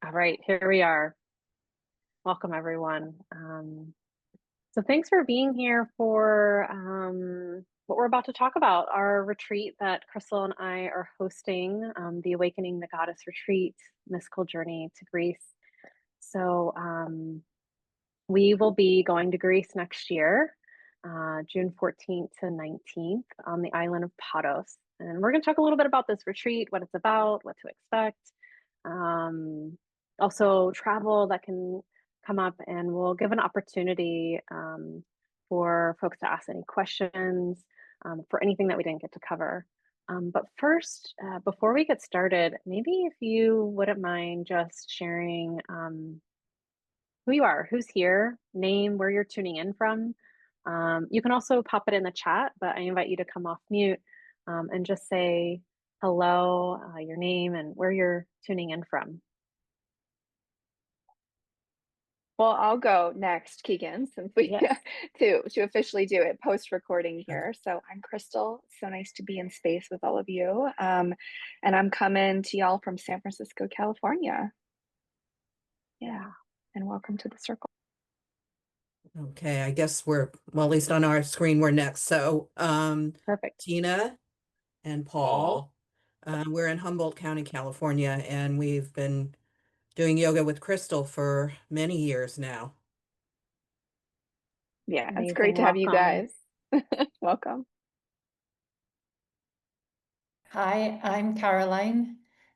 All right, here we are. Welcome, everyone. So thanks for being here for what we're about to talk about, our retreat that Crystal and I are hosting, the Awakening the Goddess Retreat, Mystical Journey to Greece. So we will be going to Greece next year, June 14th to 19th on the island of Paros. And we're going to talk a little bit about this retreat, what it's about, what to expect. Um, Also, travel that can come up, and we'll give an opportunity for folks to ask any questions for anything that we didn't get to cover. But first, before we get started, maybe if you wouldn't mind just sharing who you are, who's here, name, where you're tuning in from. You can also pop it in the chat, but I invite you to come off mute and just say hello, your name, and where you're tuning in from. Well, I'll go next, Keegan, since we Yes. to officially do it post-recording here. So I'm Crystal. So nice to be in space with all of you. And I'm coming to y'all from San Francisco, California. Yeah, and welcome to the circle. Okay, I guess well, at least on our screen, we're next. So, Perfect. Tina and Paul, we're in Humboldt County, California, and we've been doing yoga with Crystal for many years now. Yeah, it's Amazing. great to have you Welcome. guys. Welcome. Hi, I'm Caroline,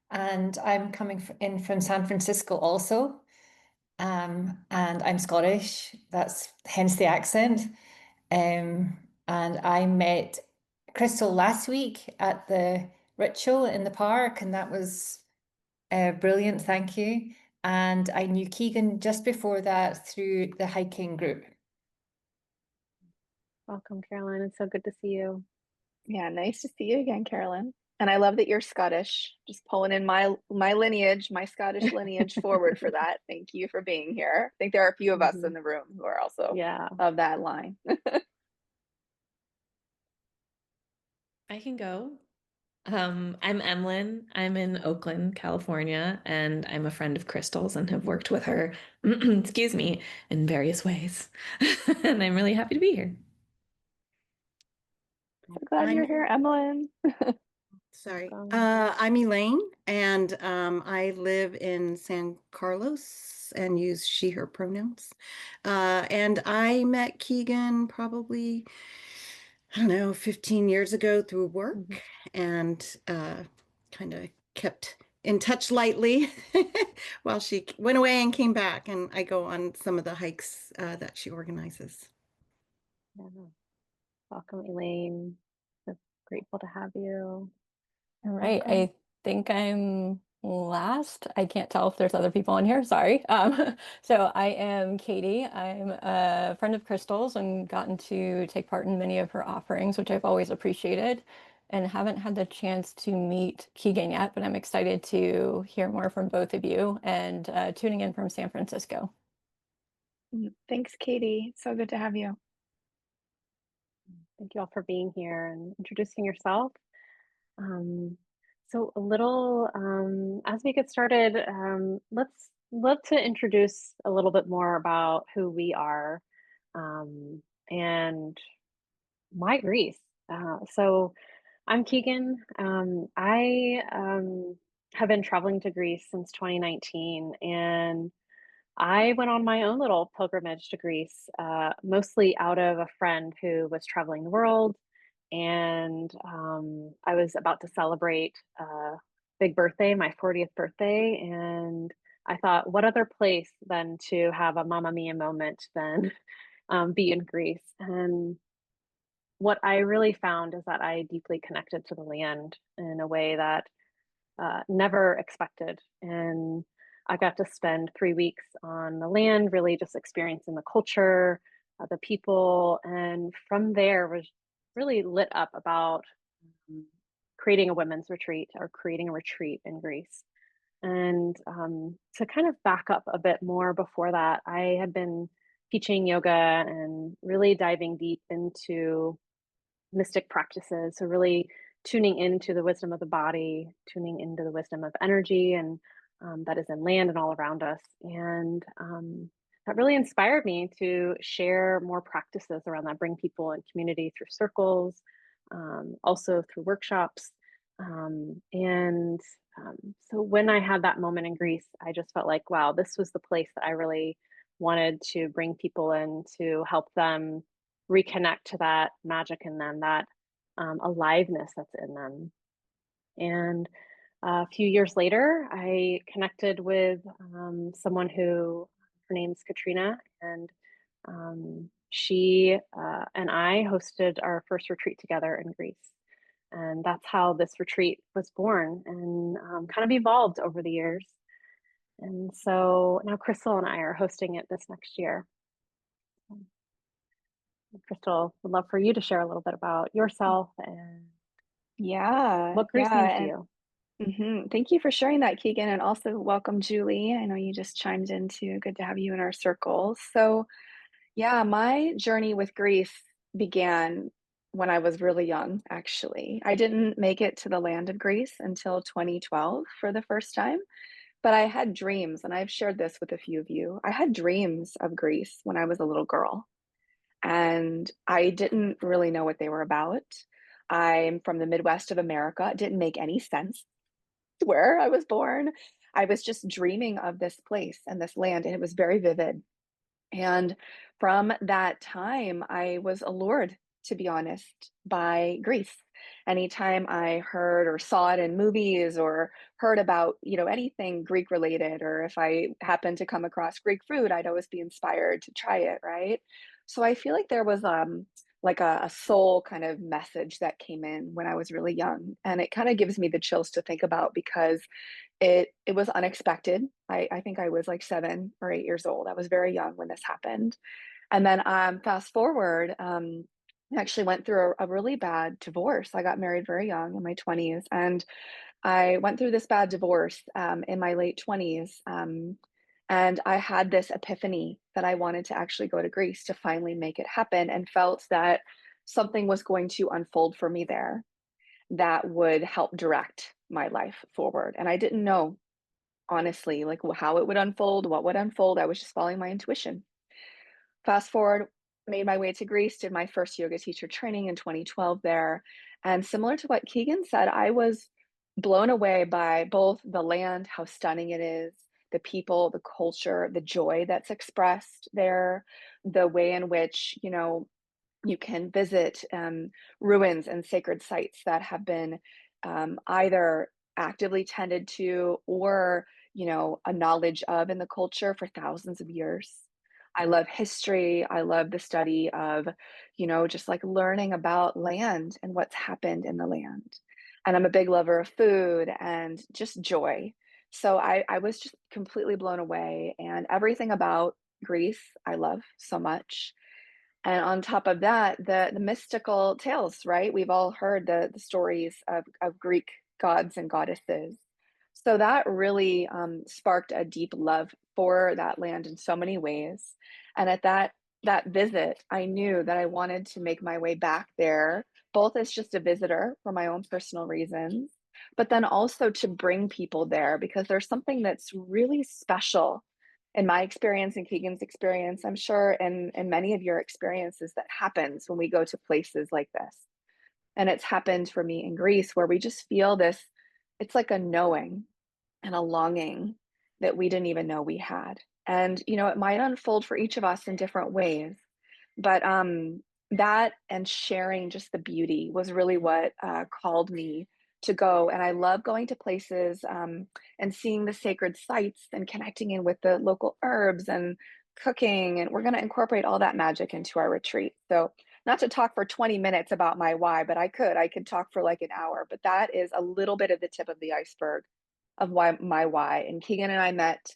and I'm coming in from San Francisco also. And I'm Scottish, that's hence the accent. And I met Crystal last week at the ritual in the park, and that was brilliant, thank you. And I knew Keegan just before that through the hiking group. Welcome, Caroline. It's so good to see you. Yeah, nice to see you again, Carolyn. And I love that you're Scottish. Just pulling in my lineage, my Scottish lineage forward for that. Thank you for being here. I think there are a few of us in the room who are also Yeah. of that line. I can go. I'm Emlyn. I'm in Oakland, California, and I'm a friend of Crystal's and have worked with her, excuse me, in various ways. And I'm really happy to be here. So glad you're here, Emlyn. Sorry. Welcome. I'm Elaine, and I live in San Carlos and use she, her pronouns. And I met Keegan probably, I don't know, 15 years ago through work and kind of kept in touch lightly while she went away and came back. And I go on some of the hikes that she organizes. Yeah. Welcome, Elaine. So grateful to have you. All right. Welcome. I think I'm last. I can't tell if there's other people in here. Sorry. So I am Katie. I'm a friend of Crystal's and gotten to take part in many of her offerings, which I've always appreciated, and haven't had the chance to meet Keegan yet, but I'm excited to hear more from both of you and tuning in from San Francisco. Thanks, Katie. So good to have you. Thank you all for being here and introducing yourself. So a little, as we get started, let's love to introduce a little bit more about who we are and why Greece. So I'm Keegan. I have been traveling to Greece since 2019, and I went on my own little pilgrimage to Greece, mostly out of a friend who was traveling the world. And I was about to celebrate a big birthday, my 40th birthday. And I thought, what other place than to have a Mamma Mia moment than be in Greece? And what I really found is that I deeply connected to the land in a way that never expected. And I got to spend 3 weeks on the land, really just experiencing the culture, the people, and from there was really lit up about creating a women's retreat or creating a retreat in Greece. And to kind of back up a bit more before that, I had been teaching yoga and really diving deep into mystic practices. So really tuning into the wisdom of the body, tuning into the wisdom of energy, and that is in land and all around us. And that really inspired me to share more practices around that, bring people in community through circles, also through workshops. So when I had that moment in Greece, I just felt like, wow, this was the place that I really wanted to bring people in to help them reconnect to that magic in them, that aliveness that's in them. And a few years later, I connected with someone who, her name's Katrina, and she and I hosted our first retreat together in Greece. And that's how this retreat was born and kind of evolved over the years. And so now Crystal and I are hosting it this next year. Crystal, would love for you to share a little bit about yourself and Yeah, what Greece means to yeah. you. Thank you for sharing that, Keegan, and also welcome, Julie. I know you just chimed in too. Good to have you in our circles. So, yeah, my journey with grief began when I was really young, actually. I didn't make it to the land of Greece until 2012 for the first time, but I had dreams, and I've shared this with a few of you. I had dreams of Greece when I was a little girl, and I didn't really know what they were about. I'm from the Midwest of America. It didn't make any sense where I was born. I was just dreaming of this place and this land, and it was very vivid. And from that time, I was allured, to be honest, by Greece. Anytime I heard or saw it in movies or heard about, anything Greek related, or if I happened to come across Greek food, I'd always be inspired to try it, right? So I feel like there was like a soul kind of message that came in when I was really young. And it kind of gives me the chills to think about because it was unexpected. I think I was like 7 or 8 years old. I was very young when this happened. And then, fast forward, I actually went through a really bad divorce. I got married very young in my 20s, and I went through this bad divorce, in my late 20s, and I had this epiphany that I wanted to actually go to Greece to finally make it happen, and felt that something was going to unfold for me there that would help direct my life forward. And I didn't know, honestly, like how it would unfold, what would unfold. I was just following my intuition. Fast forward, made my way to Greece, did my first yoga teacher training in 2012 there. And similar to what Keegan said, I was blown away by both the land, how stunning it is, the people, the culture, the joy that's expressed there, the way in which, you can visit ruins and sacred sites that have been either actively tended to or a knowledge of in the culture for thousands of years. I love history. I love the study of just like learning about land and what's happened in the land. And I'm a big lover of food and just joy. So I was just completely blown away, and everything about Greece I love so much. And on top of that, the mystical tales, right? We've all heard the stories of Greek gods and goddesses. So that really sparked a deep love for that land in so many ways. And at that visit, I knew that I wanted to make my way back there, both as just a visitor for my own personal reasons, but then also to bring people there because there's something that's really special in my experience and Keegan's experience, I'm sure, and many of your experiences, that happens when we go to places like this. And it's happened for me in Greece where we just feel this, it's like a knowing and a longing that we didn't even know we had. And, it might unfold for each of us in different ways. But that and sharing just the beauty was really what called me to go. And I love going to places and seeing the sacred sites and connecting in with the local herbs and cooking. And we're going to incorporate all that magic into our retreat. So, not to talk for 20 minutes about my why, but I could talk for like an hour. But that is a little bit of the tip of the iceberg of why. And Keegan and I met,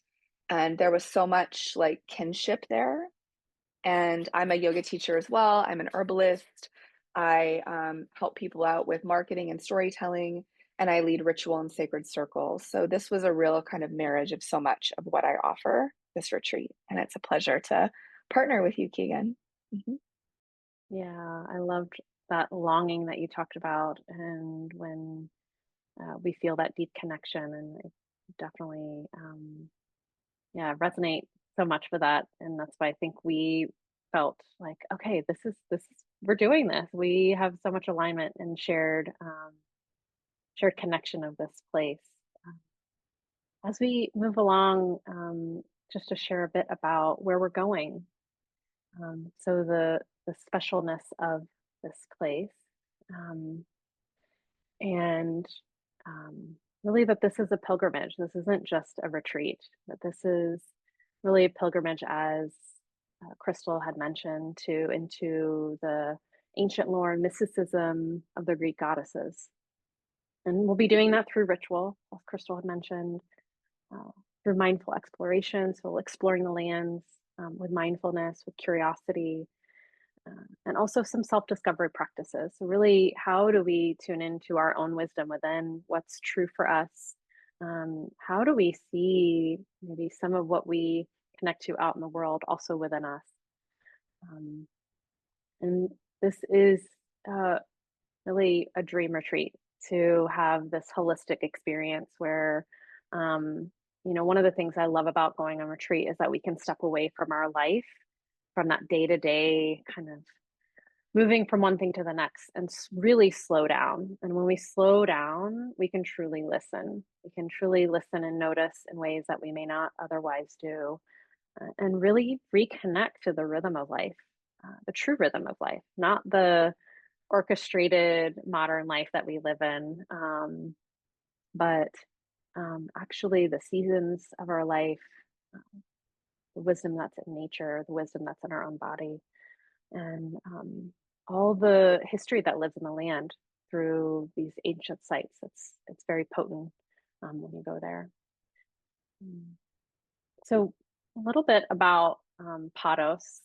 and there was so much like kinship there. And I'm a yoga teacher as well. I'm an herbalist. I help people out with marketing and storytelling, and I lead ritual and sacred circles. So this was a real kind of marriage of so much of what I offer this retreat, and it's a pleasure to partner with you, Keegan. Mhm. Yeah, I loved that longing that you talked about, and when we feel that deep connection, and definitely, yeah, resonate so much with that, and that's why I think we felt like, okay, this is we're doing this. We have so much alignment and shared connection of this place. Um, As we move along, just to share a bit about where we're going. So the specialness of this place, um, and really that this is a pilgrimage. This isn't just a retreat. That this is really a pilgrimage, as Crystal had mentioned, to into the ancient lore and mysticism of the Greek goddesses. And we'll be doing that through ritual, as Crystal had mentioned, uh, through mindful exploration. So exploring the lands with mindfulness, with curiosity, and also some self-discovery practices. So really, how do we tune into our own wisdom within, what's true for us? How do we see maybe some of what we connect to out in the world also within us? Um, and this is uh, really a dream retreat, to have this holistic experience where, um, one of the things I love about going on retreat is that we can step away from our life, from that day to day kind of moving from one thing to the next, and really slow down. And when we slow down, we can truly listen. We can truly listen and notice in ways that we may not otherwise do, and really reconnect to the rhythm of life, the true rhythm of life, not the orchestrated modern life that we live in, but actually the seasons of our life, the wisdom that's in nature, the wisdom that's in our own body, and all the history that lives in the land through these ancient sites. It's very potent when you go there. Mm. So a little bit about Paros.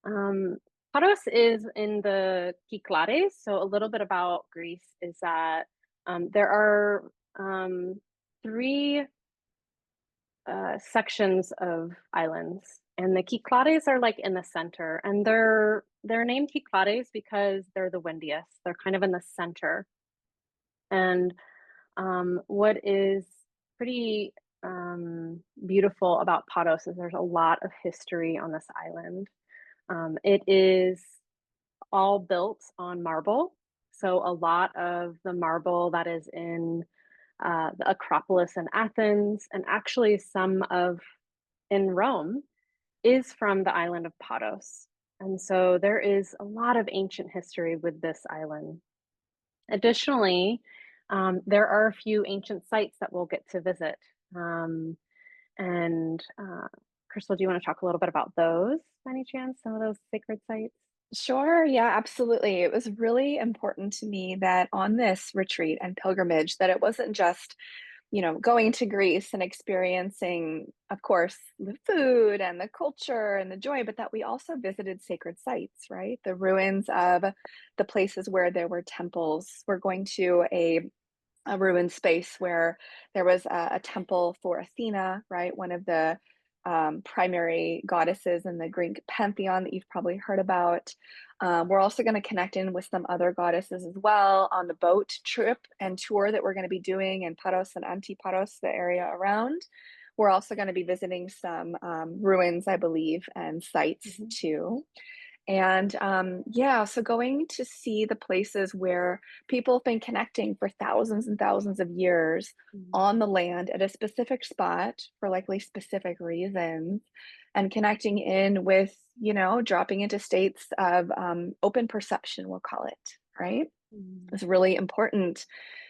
Um, Paros is in the Kyklares. So a little bit about Greece is that there are three sections of islands, and the Kyklares are like in the center, and they're named Kyklares because they're the windiest. They're kind of in the center. And what is pretty beautiful about Paros is there's a lot of history on this island. It is all built on marble. So a lot of the marble that is in the Acropolis in Athens, and actually some of in Rome, is from the island of Paros. And so there is a lot of ancient history with this island. Additionally, there are a few ancient sites that we'll get to visit. And Crystal, do you want to talk a little bit about those by any chance? Some of those sacred sites? Sure, yeah, absolutely. It was really important to me that on this retreat and pilgrimage that it wasn't just, going to Greece and experiencing, of course, the food and the culture and the joy, but that we also visited sacred sites, right? The ruins of the places where there were temples. We're going to a ruined space where there was a temple for Athena, right? One of the primary goddesses in the Greek pantheon that you've probably heard about. We're also going to connect in with some other goddesses as well on the boat trip and tour that we're going to be doing in Paros and Antiparos, the area around. We're also going to be visiting some ruins, I believe, and sites Mhm. too. And yeah, so going to see the places where people have been connecting for thousands and thousands of years Mhm. on the land at a specific spot for likely specific reasons, and connecting in with, dropping into states of open perception, we'll call it, right? Mhm. Is really important.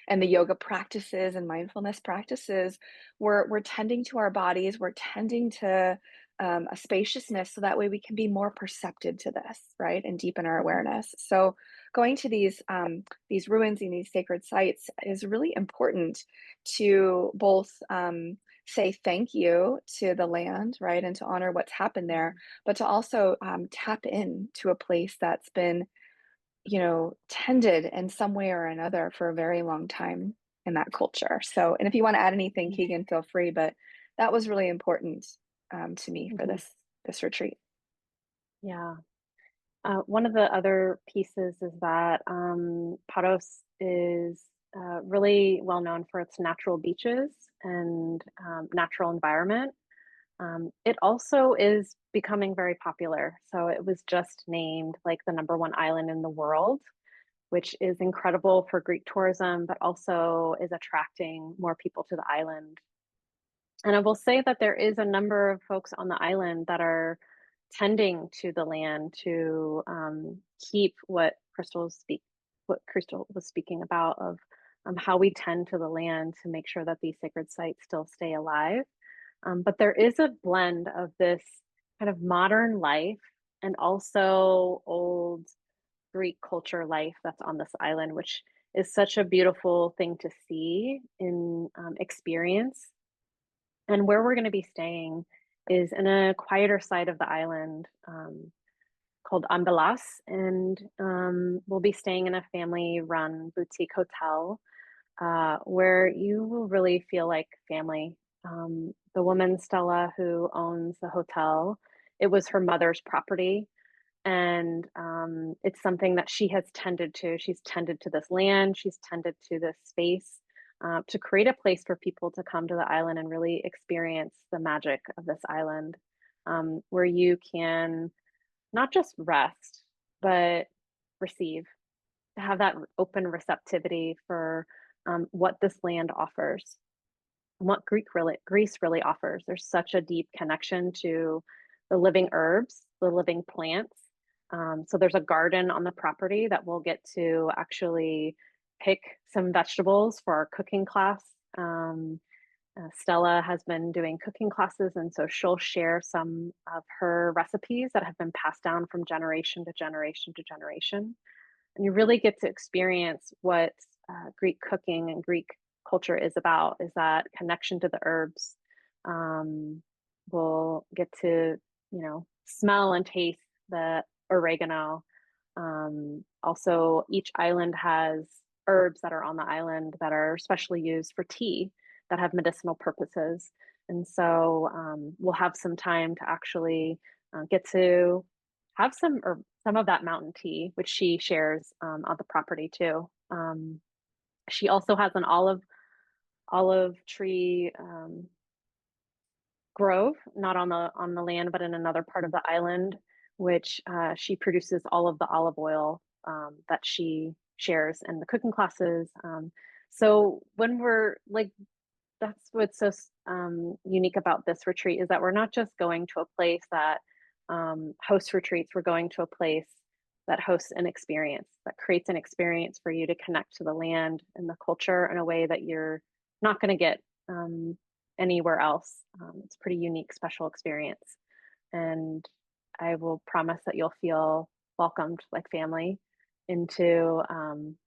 And the yoga practices and mindfulness practices, we're tending to our bodies, we're tending to a spaciousness so that way we can be more perceptive to this, right? And deepen our Mhm. awareness. So going to these ruins and these sacred sites is really important to both say thank you to the land, right? And to honor what's happened there, but to also tap in to a place that's been tended in some way or another for a very long time in that culture. So, and if you want to add anything, Mhm. Keegan, feel free. But that was really important to me for Mhm. this retreat. Yeah. One of the other pieces is that Paros is really well known for its natural beaches. and natural environment. It also is becoming very popular. So it was just named like the #1 island in the world, which is incredible for Greek tourism, but also is attracting more people to the island. And I will say that there is a number of folks on the island that are tending to the land to keep what Crystal was speaking about of how we tend to the land to make sure that these sacred sites still stay alive. But there is a blend of this kind of modern life and also old Greek culture life that's on this island, which is such a beautiful thing to see in experience. And where we're going to be staying is in a quieter side of the island called Ambelas. And we'll be staying in a family run boutique hotel where you will really feel like family. The woman, Stella, who owns the hotel, it was her mother's property. And it's something that she has tended to. She's tended to this land, she's tended to this space to create a place for people to come to the island and really experience the magic of this island, where you can not just rest, but receive, to have that open receptivity for what this land offers and what Greece really offers. There's such a deep connection to the living herbs, the living plants. So there's a garden on the property that we'll get to actually pick some vegetables for our cooking class. Stella has been doing cooking classes, and so she'll share some of her recipes that have been passed down from generation to generation to generation. And you really get to experience what Greek cooking and Greek culture is about, is that connection to the herbs. We'll get to, smell and taste the oregano. Also, each island has herbs that are on the island that are specially used for tea that have medicinal purposes. And so we'll have some time to actually get to have some of that mountain tea, which she shares on the property too. She also has an olive tree grove, not on the land, but in another part of the island, which she produces all of the olive oil that she shares in the cooking classes. So when we're like, that's what's so unique about this retreat, is that we're not just going to a place that hosts retreats. We're going to a place that hosts an experience, that creates an experience for you to connect to the land and the culture in a way that you're not going to get anywhere else. It's a pretty unique, special experience. And I will promise that you'll feel welcomed like family into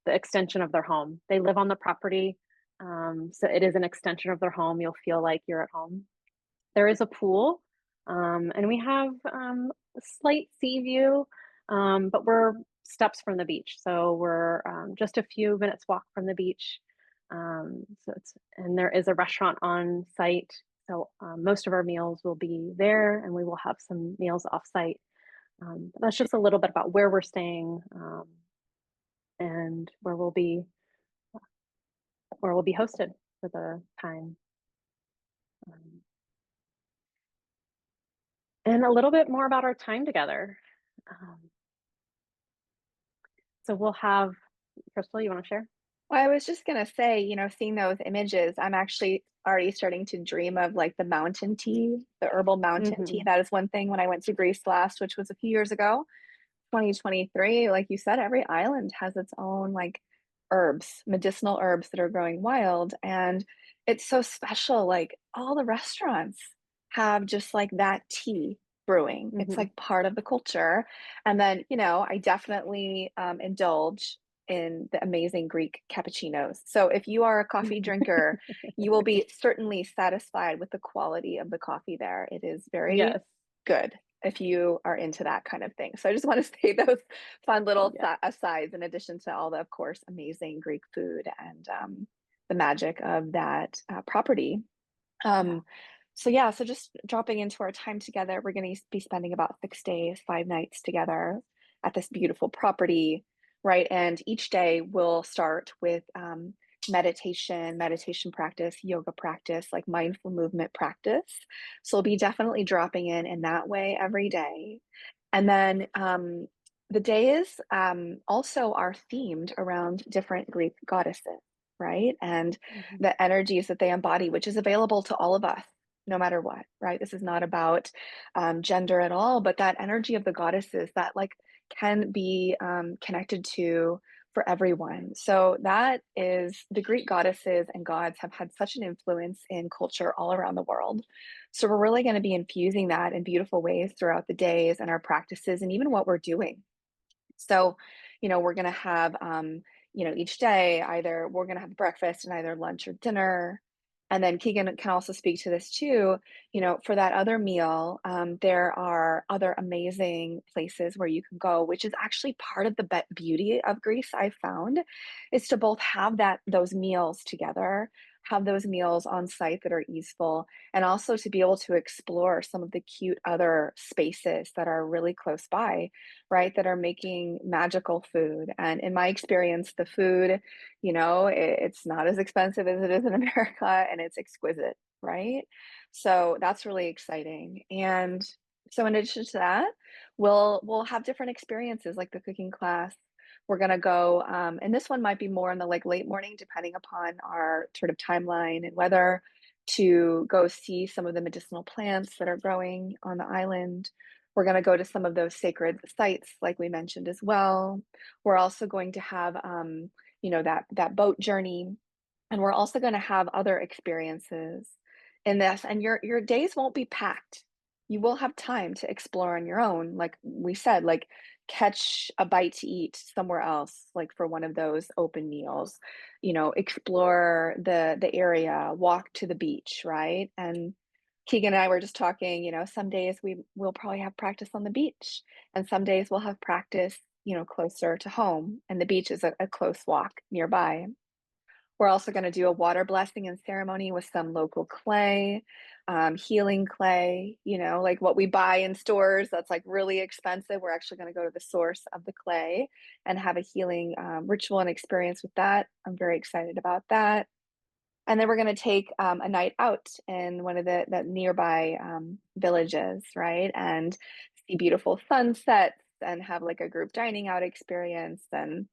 the extension of their home. They live on the property, so it is an extension of their home. You'll feel like you're at home. There is a pool, and we have a slight sea view, but we're steps from the beach. So we're just a few minutes walk from the beach. And there is a restaurant on site. So most of our meals will be there, and we will have some meals off site. That's just a little bit about where we're staying and where we'll be hosted for the time. And a little bit more about our time together. So we'll have, Crystal, you want to share? Well, I was just gonna say, seeing those images, I'm actually already starting to dream of like the mountain tea, the herbal mountain tea. That is one thing when I went to Greece last, which was a few years ago, 2023. Like you said, every island has its own like herbs, medicinal herbs that are growing wild. And it's so special. Like all the restaurants have just like that tea brewing. It's like part of the culture. And then, I definitely indulge in the amazing Greek cappuccinos. So if you are a coffee drinker, you will be certainly satisfied with the quality of the coffee there. It is very Yes. good if you are into that kind of thing. So I just want to say those fun little asides in addition to all the, of course, amazing Greek food and the magic of that property. So just dropping into our time together, we're going to be spending about 6 days, 5 nights together at this beautiful property, right? And each day we'll start with meditation practice, yoga practice, like mindful movement practice. So we'll be definitely dropping in that way every day. And then the days also are themed around different Greek goddesses, right? And Mhm. the energies that they embody, which is available to all of us, no matter what, right? This is not about gender at all, but that energy of the goddesses that like can be connected to for everyone. So that is the Greek goddesses and gods have had such an influence in culture all around the world. So we're really going to be infusing that in beautiful ways throughout the days and our practices and even what we're doing. So, we're going to have, each day either we're going to have breakfast and either lunch or dinner. And then Keegan can also speak to this too. For that other meal, there are other amazing places where you can go, which is actually part of the beauty of Greece. I found is to both have those meals together, have those meals on site that are easeful, and also to be able to explore some of the cute other spaces that are really close by, right, that are making magical food. And in my experience, the food, it's not as expensive as it is in America and it's exquisite, right? So that's really exciting. And so in addition to that, we'll have different experiences like the cooking class. We're gonna go, and this one might be more in the like late morning, depending upon our sort of timeline and weather, to go see some of the medicinal plants that are growing on the island. We're going to go to some of those sacred sites, like we mentioned as well. We're also going to have, that boat journey, and we're also going to have other experiences in this. And your days won't be packed. You will have time to explore on your own, like we said, like catch a bite to eat somewhere else, like for one of those open meals. Explore the area, walk to the beach, right? And Keegan and I were just talking, some days will probably have practice on the beach, and some days we'll have practice, closer to home, and the beach is a close walk nearby. We're also going to do a water blessing and ceremony with some local clay, healing clay, like what we buy in stores that's like really expensive. We're actually going to go to the source of the clay and have a healing ritual and experience with that. I'm very excited about that. And then we're going to take a night out in one of the nearby villages, right? And see beautiful sunsets and have like a group dining out experience. And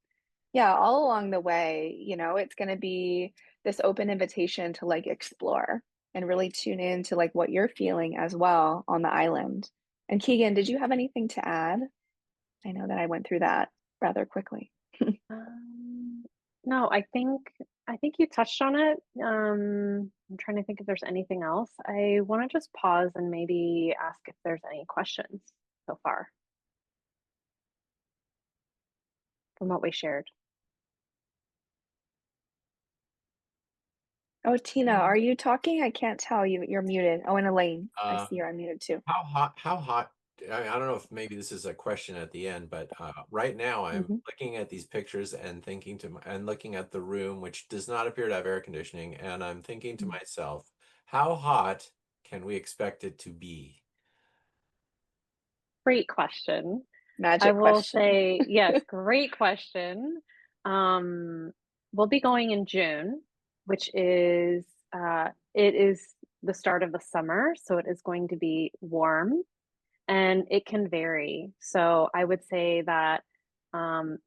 yeah, all along the way, it's going to be this open invitation to like explore and really tune in to like what you're feeling as well on the island. And Keegan, did you have anything to add? I know that I went through that rather quickly. Um, no, I think you touched on it. I'm trying to think if there's anything else. I want to just pause and maybe ask if there's any questions so far from what we shared. Oh, Tina, Mm. are you talking? I can't tell you. You're muted. Oh, and Elaine, I Uh, see you're unmuted too. how hot? I don't know if maybe this is a question at the end, but right now I'm Hmm. looking at these pictures and and looking at the room, which does not appear to have air conditioning, and I'm thinking to myself, how hot can we expect it to be? Great question. I Magic will question. say, yes, great question. Um, we'll be going in June, which is it is the start of the summer, so it is going to be warm and it can vary. So I would say that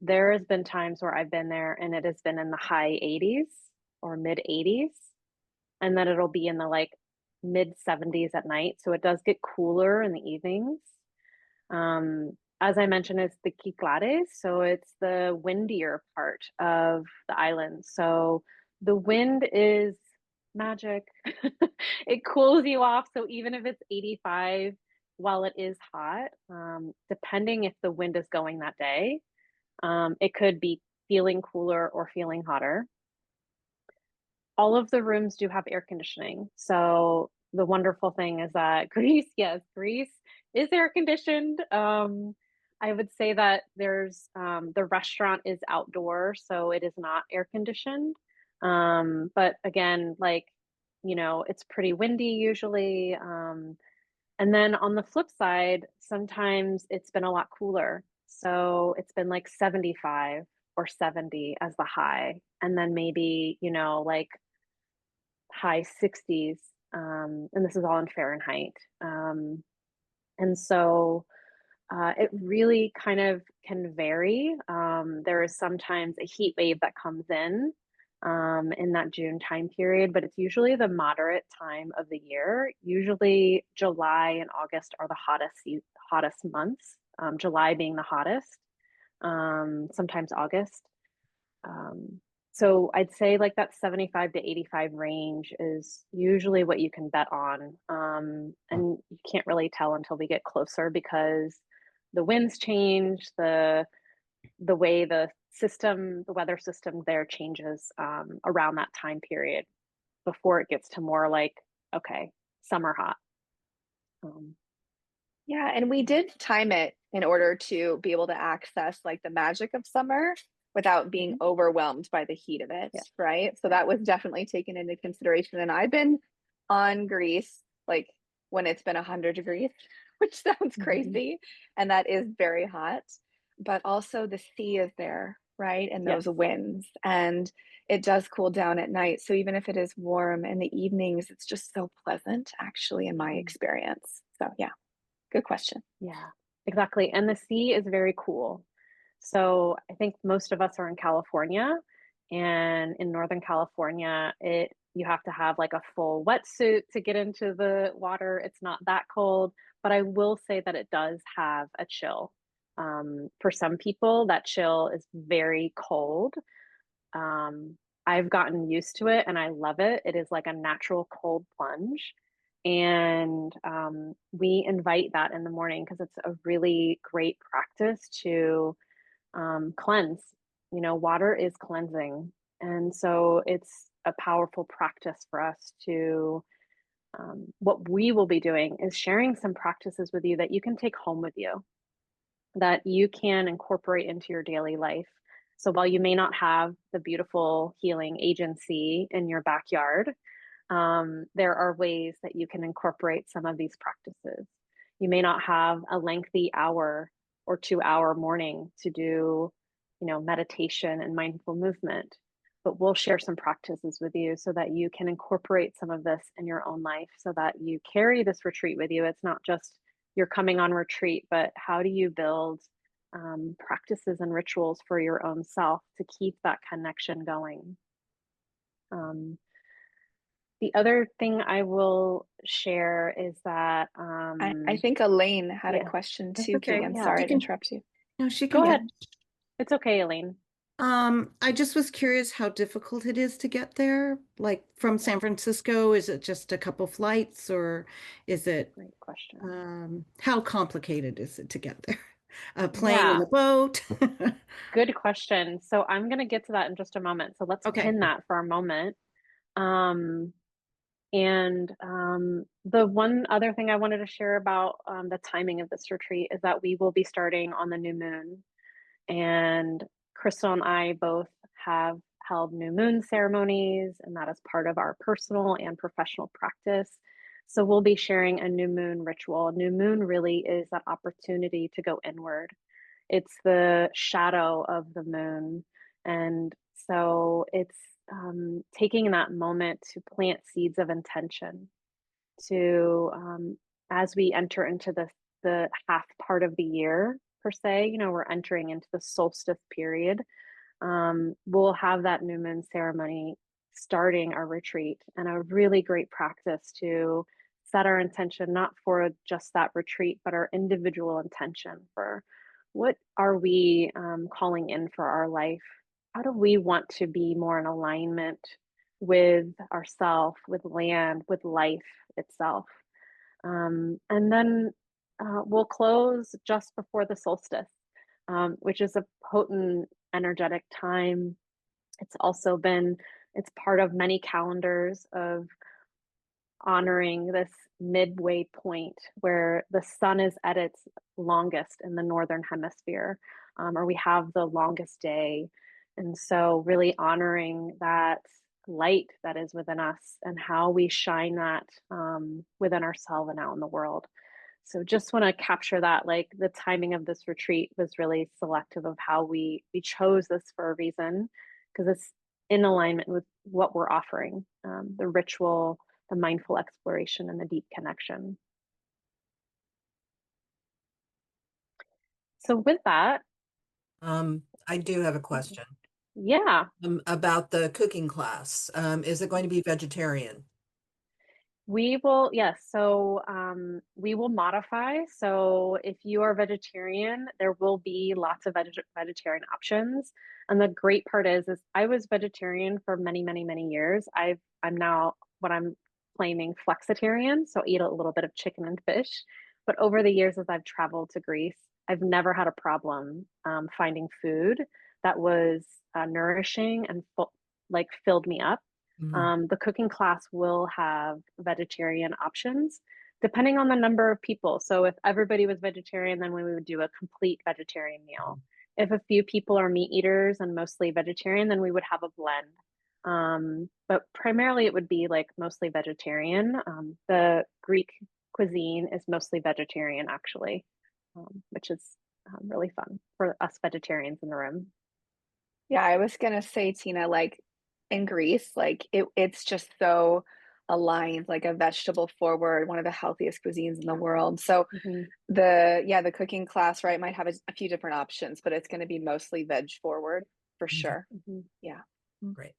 there has been times where I've been there and it has been in the high 80s or mid 80s, and then it'll be in the like mid 70s at night. So it does get cooler in the evenings. As I mentioned, it's the Cyclades, so it's the windier part of the island. So the wind is magic. It cools you off. So even if it's 85, while it is hot, depending if the wind is going that day, it could be feeling cooler or feeling hotter. All of the rooms do have air conditioning. So the wonderful thing is that Greece, yes, Greece is air conditioned. I would say that the restaurant is outdoor, so it is not air conditioned. But again, like, it's pretty windy usually. And then on the flip side, sometimes it's been a lot cooler. So it's been like 75. or 70 as the high, and then maybe, like high 60s. And this is all in Fahrenheit. And so it really kind of can vary. There is sometimes a heat wave that comes in that June time period, but it's usually the moderate time of the year. Usually July and August are the hottest months. July being the hottest, sometimes August. So I'd say like that 75 to 85 range is usually what you can bet on. And you can't really tell until we get closer because the winds change, the way the weather system there changes around that time period before it gets to more like, okay, summer hot. Yeah, and we did time it in order to be able to access like the magic of summer without being overwhelmed by the heat of it, Yeah. right? So that was definitely taken into consideration. And I've been on Greece like when it's been 100 degrees, which sounds crazy, and that is very hot. But also the sea is there, right? And those Yes. winds, and it does cool down at night. So even if it is warm in the evenings, it's just so pleasant, actually, in my experience. So yeah. Good question. Yeah, exactly. And the sea is very cool. So I think most of us are in California, and in Northern California, it you have to have like a full wetsuit to get into the water. It's not that cold, but I will say that it does have a chill. For some people, that chill is very cold. Um, I've gotten used to it and I love it. It is like a natural cold plunge. And we invite that in the morning because it's a really great practice to cleanse. Water is cleansing. And so it's a powerful practice for us to. What we will be doing is sharing some practices with you that you can take home with you, that you can incorporate into your daily life. So while you may not have the beautiful healing agency in your backyard, there are ways that you can incorporate some of these practices. You may not have a lengthy hour or 2 hour morning to do, meditation and mindful movement, but we'll share some practices with you so that you can incorporate some of this in your own life so that you carry this retreat with you. It's not just you're coming on retreat, but how do you build practices and rituals for your own self to keep that connection going? Um, the other thing I will share is that, I think Elaine had a yeah, question That's too, okay. Keegan. yeah, Sorry She to can, interrupt you. no, she go can ahead. finish. It's okay, Elaine. I just was curious how difficult it is to get there. Like from Yeah, San Francisco, is it just a couple flights or is it, great question. how complicated is it to get there? A plane Yeah, and a boat? good question. So I'm going to get to that in just a moment. So let's Okay. pin that for a moment. Um, and the one other thing I wanted to share about the timing of this retreat is that we will be starting on the new moon. And Crystal and I both have held new moon ceremonies, and that is part of our personal and professional practice. So we'll be sharing a new moon ritual. New moon really is that opportunity to go inward. It's the shadow of the moon. And so it's taking that moment to plant seeds of intention to as we enter into the half part of the year per se, we're entering into the solstice period. We'll have that new moon ceremony starting our retreat, and a really great practice to set our intention not for just that retreat but our individual intention for what are we calling in for our life. How do we want to be more in alignment with ourself, with land, with life itself? And then we'll close just before the solstice, which is a potent energetic time. It's part of many calendars of honoring this midway point where the sun is at its longest in the northern hemisphere, or we have the longest day. And so, really honoring that light that is within us and how we shine that within ourselves and out in the world. So just want to capture that, like the timing of this retreat was really selective of how we chose this for a reason, because it's in alignment with what we're offering, the ritual, the mindful exploration, and the deep connection. So with that, I do have a question yeah, about the cooking class. Is it going to be vegetarian? we will, yes. So we will modify. So if you are vegetarian, there will be lots of vegetarian options. And the great part is I was vegetarian for many, many, many years. I'm now what I'm claiming flexitarian, so eat a little bit of chicken and fish. But over the years, as I've traveled to Greece, I've never had a problem finding food that was nourishing and like filled me up. Mhm. The cooking class will have vegetarian options depending on the number of people. So if everybody was vegetarian, then we would do a complete vegetarian meal. If a few people are meat eaters and mostly vegetarian, then we would have a blend. But primarily it would be like mostly vegetarian. The Greek cuisine is mostly vegetarian, actually, which is really fun for us vegetarians in the room. Yeah, I was gonna say, Tina, like in Greece, like it's just so aligned, like a vegetable forward, one of the healthiest cuisines in the world. So Mhm. the cooking class, right, might have a few different options, but it's gonna be mostly veg forward for Okay, sure. Mhm. Yeah. great.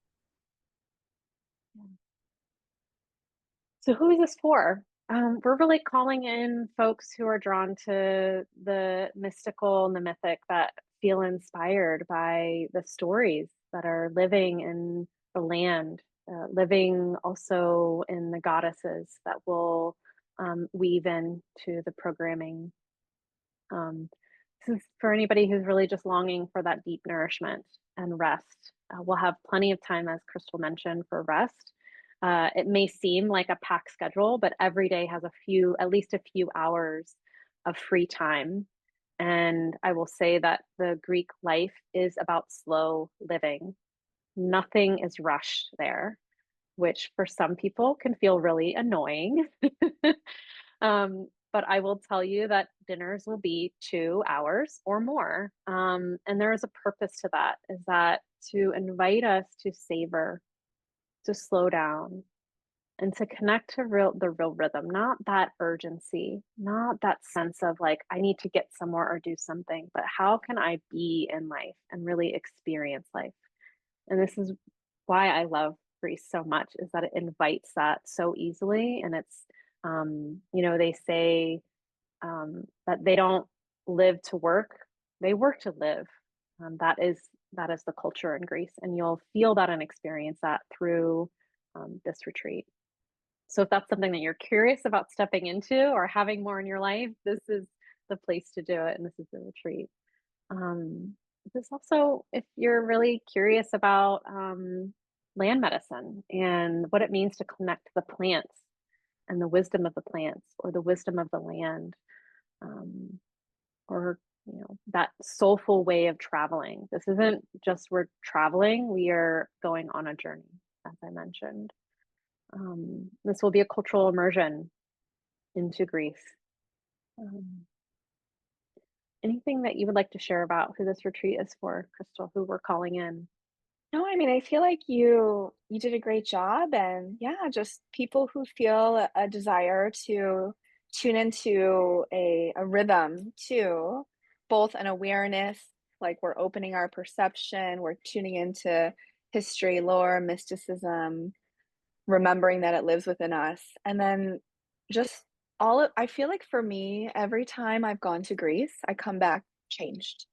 So who is this for? We're really calling in folks who are drawn to the mystical and the mythic, that feel inspired by the stories that are living in the land, living also in the goddesses that will weave into the programming. Um, this is for anybody who's really just longing for that deep nourishment and rest. We'll have plenty of time, as Crystal mentioned, for rest. It may seem like a packed schedule, but every day has at least a few hours of free time. And I will say that the Greek life is about slow living. Nothing is rushed there, which for some people can feel really annoying. But I will tell you that dinners will be 2 hours or more. And there is a purpose to that, is that to invite us to savor, to slow down, and to connect to the real rhythm, not that urgency, not that sense of like, I need to get somewhere or do something, but how can I be in life and really experience life? And this is why I love Greece so much, is that it invites that so easily. And it's, they say that they don't live to work; they work to live. That is the culture in Greece, and you'll feel that and experience that through this retreat. So if that's something that you're curious about stepping into or having more in your life, this is the place to do it, and this is the retreat. Um, this also, if you're really curious about land medicine and what it means to connect to the plants and the wisdom of the plants or the wisdom of the land, um, or that soulful way of traveling. This isn't just we're traveling; we are going on a journey, as I mentioned. This will be a cultural immersion into Greece. Um, Anything that you would like to share about who this retreat is for, Crystal, who we're calling in? No, I mean, I feel like you did a great job, and yeah, just people who feel a desire to tune into a rhythm too, both an awareness, like we're opening our perception, we're tuning into history, lore, mysticism, remembering that it lives within us, and then just I feel like for me, every time I've gone to Greece, I come back changed.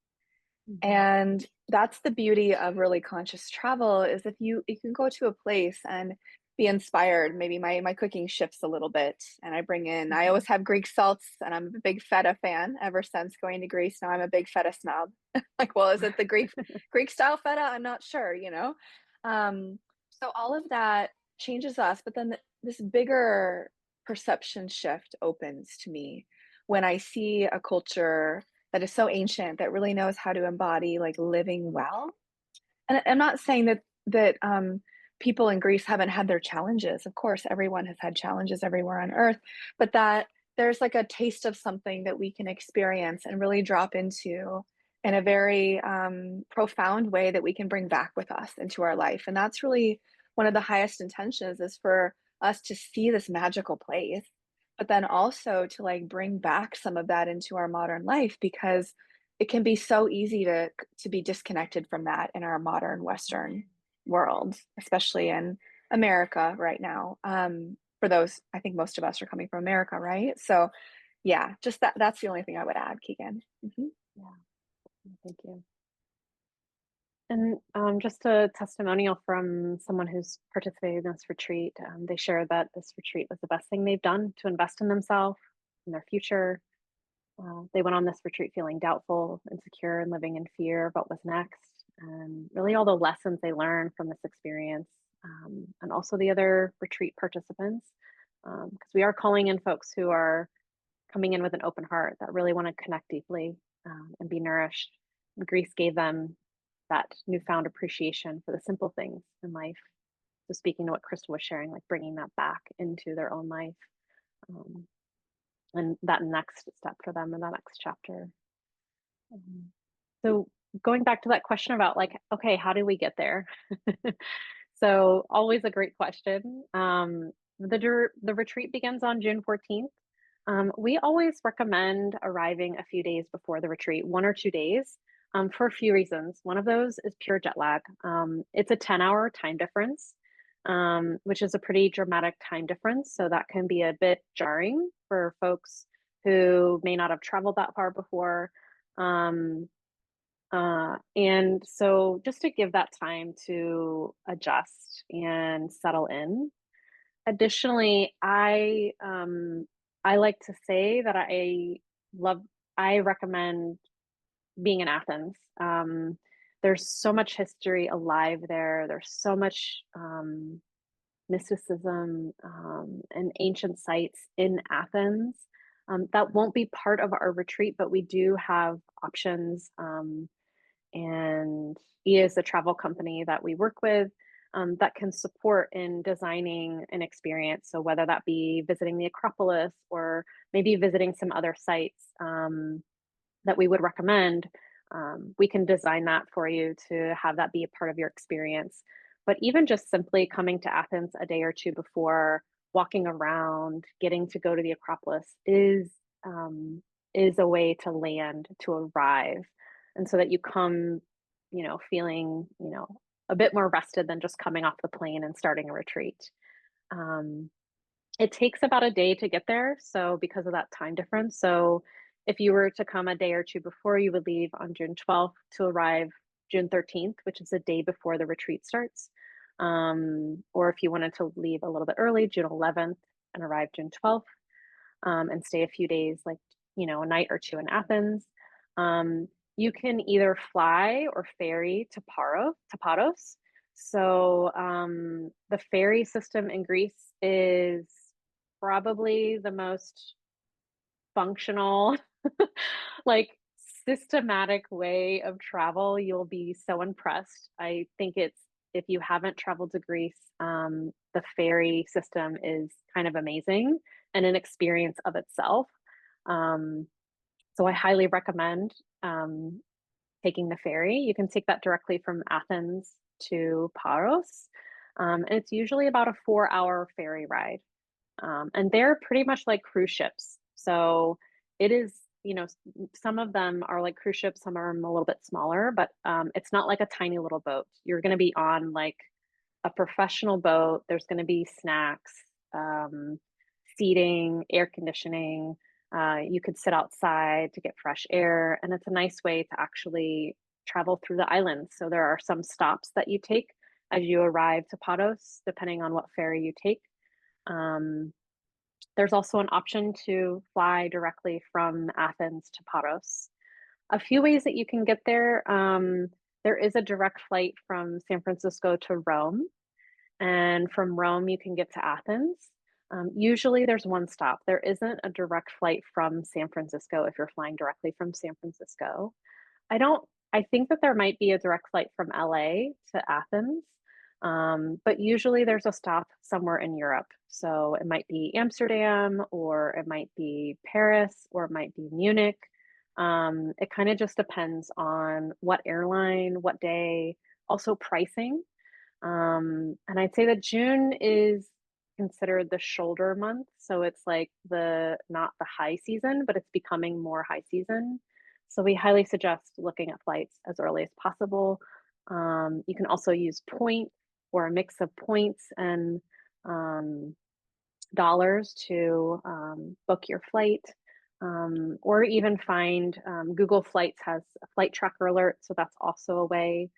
Mhm. And that's the beauty of really conscious travel, is if you can go to a place and be inspired. Maybe my cooking shifts a little bit and I Mhm. always have Greek salts, and I'm a big feta fan ever since going to Greece. Now I'm a big feta snob. Like, well, is it the Greek style feta? I'm not sure. So all of that changes us, but then this bigger perception shift opens to me when I see a culture that is so ancient, that really knows how to embody like living well. And I'm not saying that people in Greece haven't had their challenges. Of course, everyone has had challenges everywhere on earth, but that there's like a taste of something that we can experience and really drop into in a very profound way that we can bring back with us into our life. And that's really one of the highest intentions, is for us to see this magical place, but then also to like bring back some of that into our modern life, because it can be so easy to be disconnected from that in our modern Western world, especially in America right now. For those, I think most of us are coming from America, right? So yeah, just that's the only thing I would add, Keegan. Yeah, thank you. And just a testimonial from someone who's participated in this retreat. They shared that this retreat was the best thing they've done to invest in themselves, in their future. They went on this retreat feeling doubtful, insecure, and living in fear of what was next. And really, all the lessons they learned from this experience, and also the other retreat participants, because we are calling in folks who are coming in with an open heart that really want to connect deeply, and be nourished. And Greece gave them that newfound appreciation for the simple things in life. So, speaking to what Crystal was sharing, like bringing that back into their own life, um, and that next step for them in that next chapter. So, going back to that question about like, okay, how do we get there? So, always a great question. The retreat begins on June 14th. We always recommend arriving a few days before the retreat, 1 or 2 days, for a few reasons. One of those is pure jet lag. It's a 10-hour time difference, which is a pretty dramatic time difference. So that can be a bit jarring for folks who may not have traveled that far before. Um, and so just to give that time to adjust and settle in. Additionally, I like to say that love I recommend being in Athens. There's so much history alive there. There's so much mysticism, and ancient sites in Athens, that won't be part of our retreat, but we do have options. And E is the travel company that we work with, that can support in designing an experience. So whether that be visiting the Acropolis or maybe visiting some other sites, that we would recommend, we can design that for you to have that be a part of your experience. But even just simply coming to Athens a day or two before, walking around, getting to go to the Acropolis is a way to land, to arrive, and so that you come, feeling, a bit more rested than just coming off the plane and starting a retreat. Um, it takes about a day to get there, so because of that time difference. So if you were to come a day or two before, you would leave on June 12th to arrive June 13th, which is the day before the retreat starts. Or if you wanted to leave a little bit early, June 11th, and arrive June 12th, and stay a few days, like, a night or two in Athens. You can either fly or ferry to Paros. So the ferry system in Greece is probably the most functional, like systematic way of travel. You'll be so impressed. I think if you haven't traveled to Greece, the ferry system is kind of amazing and an experience of itself. So I highly recommend taking the ferry. You can take that directly from Athens to Paros. And it's usually about a 4-hour ferry ride. And they're pretty much like cruise ships. So it is, some of them are like cruise ships, some are a little bit smaller, but it's not like a tiny little boat. You're going to be on like a professional boat. There's going to be snacks, seating, air conditioning. You could sit outside to get fresh air, and it's a nice way to actually travel through the islands. So there are some stops that you take as you arrive to Paros, depending on what ferry you take. There's also an option to fly directly from Athens to Paros. A few ways that you can get there. There is a direct flight from San Francisco to Rome, and from Rome you can get to Athens. Usually there's one stop. There isn't a direct flight from San Francisco if you're flying directly from San Francisco. I think that there might be a direct flight from LA to Athens, But usually there's a stop somewhere in Europe. So it might be Amsterdam, or it might be Paris, or it might be Munich. It kind of just depends on what airline, what day, also pricing. And I'd say that June is considered the shoulder month. So it's like the not the high season, but it's becoming more high season. So we highly suggest looking at flights as early as possible. You can also use point or a mix of points and um, dollars to book your flight. Or even find Google Flights has a flight tracker alert, so that's also a way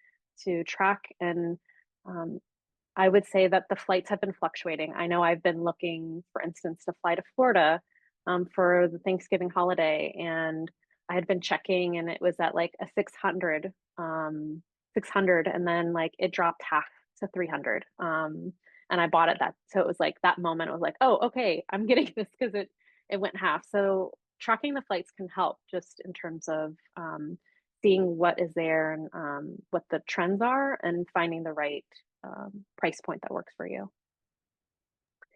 to track. And um, I would say that the flights have been fluctuating. I know I've been looking, for instance, to fly to Florida for the Thanksgiving holiday, and I had been checking, and it was at like a 600, and then like it dropped half to 300. And I bought it that, so it was like that moment. I was like, oh, okay, I'm getting this because it went half. So tracking the flights can help just in terms of seeing what is there and what the trends are, and finding the right price point that works for you.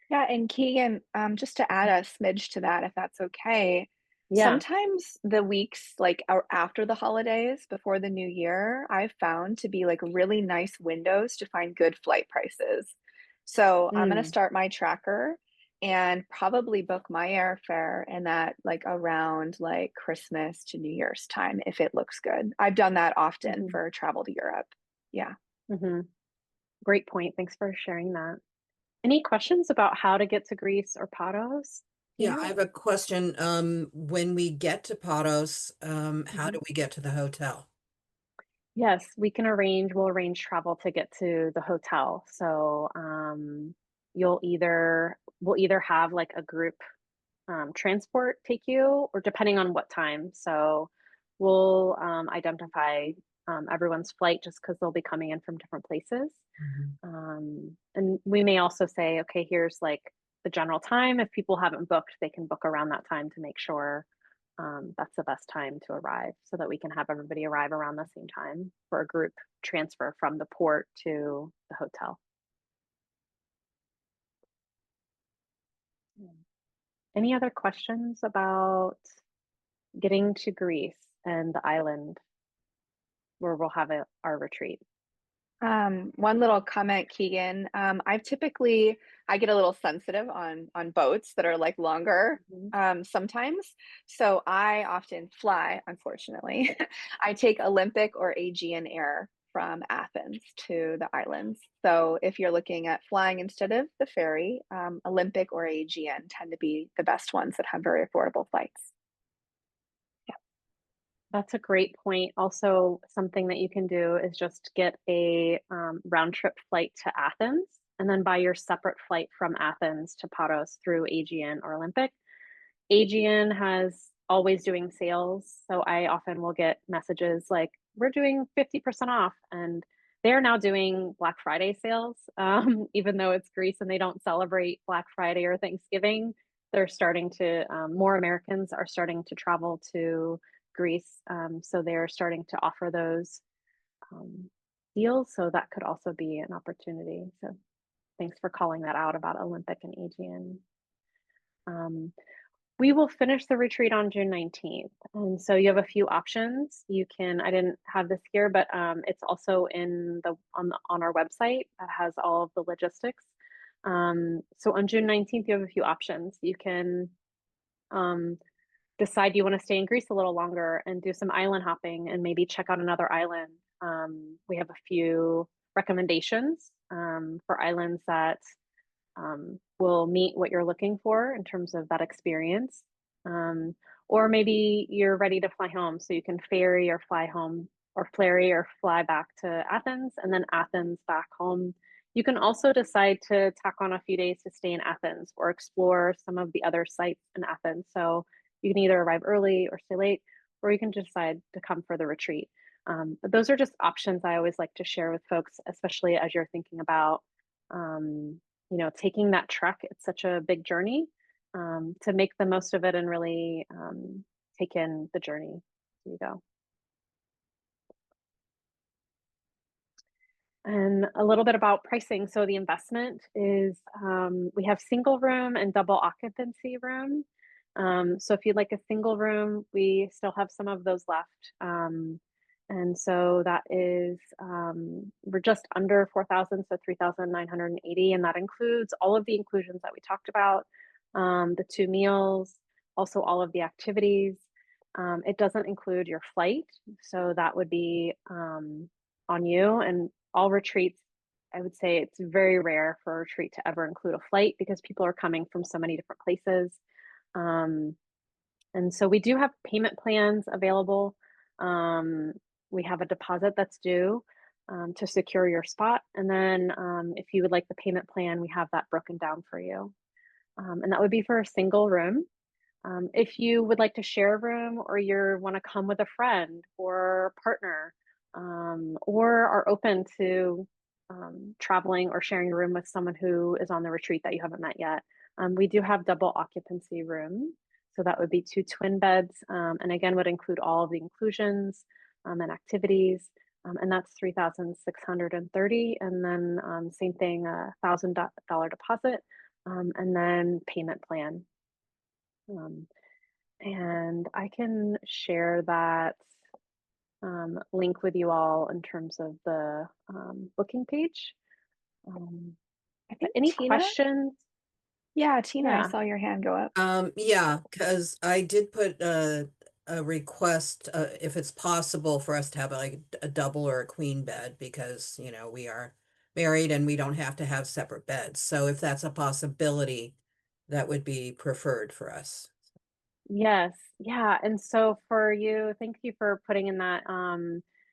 Yeah, and Keegan, just to add a smidge to that, if that's okay, Yeah. sometimes the weeks like after the holidays, before the new year, I've found to be like really nice windows to find good flight prices. So I'm gonna Mm. start my tracker and probably book my airfare and that like around like Christmas to New Year's time if it looks good. I've done that often Hmm. for travel to Europe. Yeah. Hmm. Great point. Thanks for sharing that. Any questions about how to get to Greece or Paros Yeah, I here? have a question. When we get to Paros, how Mhm. do we get to the hotel? Yes, we can arrange, we'll arrange travel to get to the hotel. So we'll either have like a group transport take you, or depending on what time. So we'll identify everyone's flight just because they'll be coming in from different places. Mhm. And we may also say, okay, here's like the general time. If people haven't booked, they can book around that time to make sure that's the best time to arrive, so that we can have everybody arrive around the same time for a group transfer from the port to the hotel. Any other questions about getting to Greece and the island where we'll have our retreat? One little comment, Keegan. I get a little sensitive on boats that are like longer Mhm. sometimes. So I often fly, unfortunately. I take Olympic or Aegean Air from Athens to the islands. So if you're looking at flying instead of the ferry, Olympic or Aegean tend to be the best ones that have very affordable flights. That's a great point. Also, something that you can do is just get a round trip flight to Athens, and then buy your separate flight from Athens to Paros through Aegean or Olympic. Aegean has always doing sales, so I often will get messages like, "We're doing 50% off," and they're now doing Black Friday sales. Even though it's Greece and they don't celebrate Black Friday or Thanksgiving, they're starting to more Americans are starting to travel to Greece, so they're starting to offer those um, deals. So that could also be an opportunity. So thanks for calling that out about Olympic and Aegean. Um, we will finish the retreat on June 19th. And so you have a few options. You can, I didn't have this here, but it's also in on our website that has all of the logistics. So on June 19th, you have a few options. You can um, decide you want to stay in Greece a little longer and do some island hopping and maybe check out another island. We have a few recommendations for islands that will meet what you're looking for in terms of that experience. Um, or maybe you're ready to fly home, so you can ferry or fly home, or ferry or fly back to Athens and then Athens back home. You can also decide to tack on a few days to stay in Athens or explore some of the other sites in Athens. So you can either arrive early or stay late, or you can decide to come for the retreat. But those are just options I always like to share with folks, especially as you're thinking about taking that trek. It's such a big journey, to make the most of it and really take in the journey as you go. And a little bit about pricing. So the investment is we have single room and double occupancy room. So if you'd like a single room, we still have some of those left. And so that is we're just under 4,000, so 3,980, and that includes all of the inclusions that we talked about, the 2 meals, also all of the activities. It doesn't include your flight, so that would be on you. And all retreats, I would say it's very rare for a retreat to ever include a flight because people are coming from so many different places. Um, and so we do have payment plans available. Um, we have a deposit that's due to secure your spot. And then if you would like the payment plan, we have that broken down for you. And that would be for a single room. If you would like to share a room or you want to come with a friend or partner, or are open to traveling or sharing a room with someone who is on the retreat that you haven't met yet, we do have double occupancy room. So that would be 2 twin beds, and again, would include all of the inclusions and activities. And that's 3,630. And then same thing, $1,000 deposit, and then payment plan. Um, and I can share that link with you all in terms of the booking page. I think Any Tina? questions? Yeah, Tina, I Yeah. saw your hand go up. Yeah, because I did put a request, if it's possible for us to have like a double or a queen bed, because, you know, we are married and we don't have to have separate beds. So if that's a possibility, that would be preferred for us. Yes. Yeah. And so for you, thank you for putting in that.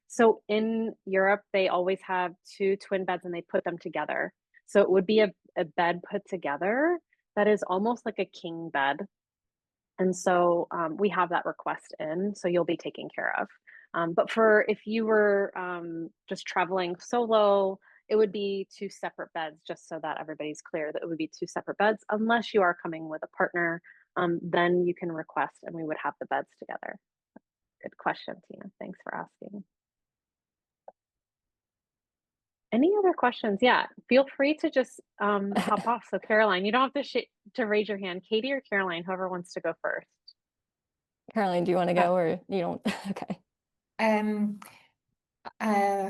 So in Europe, they always have 2 twin beds and they put them together. So it would be a bed put together that is almost like a king bed. And so we have that request in, so you'll be taken care of. But for if you were just traveling solo, it would be 2 separate beds, just so that everybody's clear that it would be 2 separate beds. Unless you are coming with a partner, then you can request and we would have the beds together. Good question, Tina. Thanks for asking. Any other questions? Yeah, feel free to just hop off. So Caroline, you don't have to raise your hand. Katie or Caroline, whoever wants to go first. Caroline, do you want to go or you don't? Okay.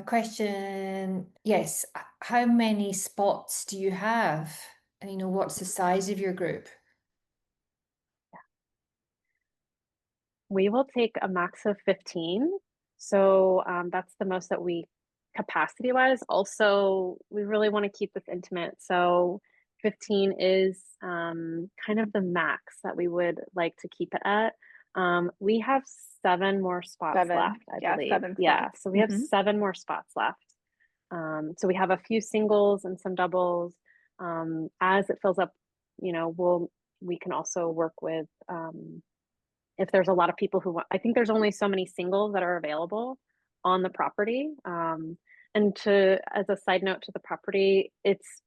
Question, yes. How many spots do you have? And what's the size of your group? We will take a max of 15. So that's the most that we capacity wise. Also, we really want to keep this intimate. So 15 is kind of the max that we would like to keep it at. We have 7 more spots left, I believe. 7 Yeah, spots. so we have 7 more spots left. So we have a few singles and some doubles. As it fills up, we can also work with if there's a lot of people who want. I think there's only so many singles that are available on the property. And as a side note to the property,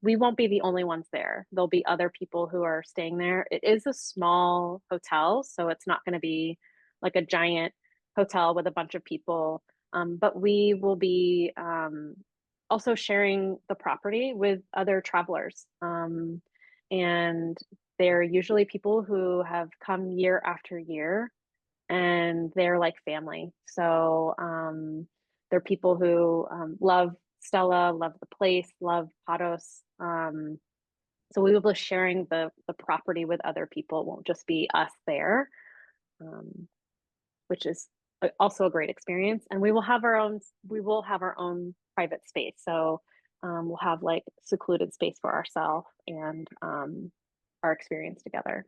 we won't be the only ones there. There'll be other people who are staying there. It is a small hotel, so it's not going to be like a giant hotel with a bunch of people. But we will be also sharing the property with other travelers. And they're usually people who have come year after year and they're like family. So they're people who love Stella, love the place, love Patos. So we will be sharing the property with other people. It won't just be us there, which is also a great experience. And we will have our own private space. So we'll have like secluded space for ourselves and our experience together.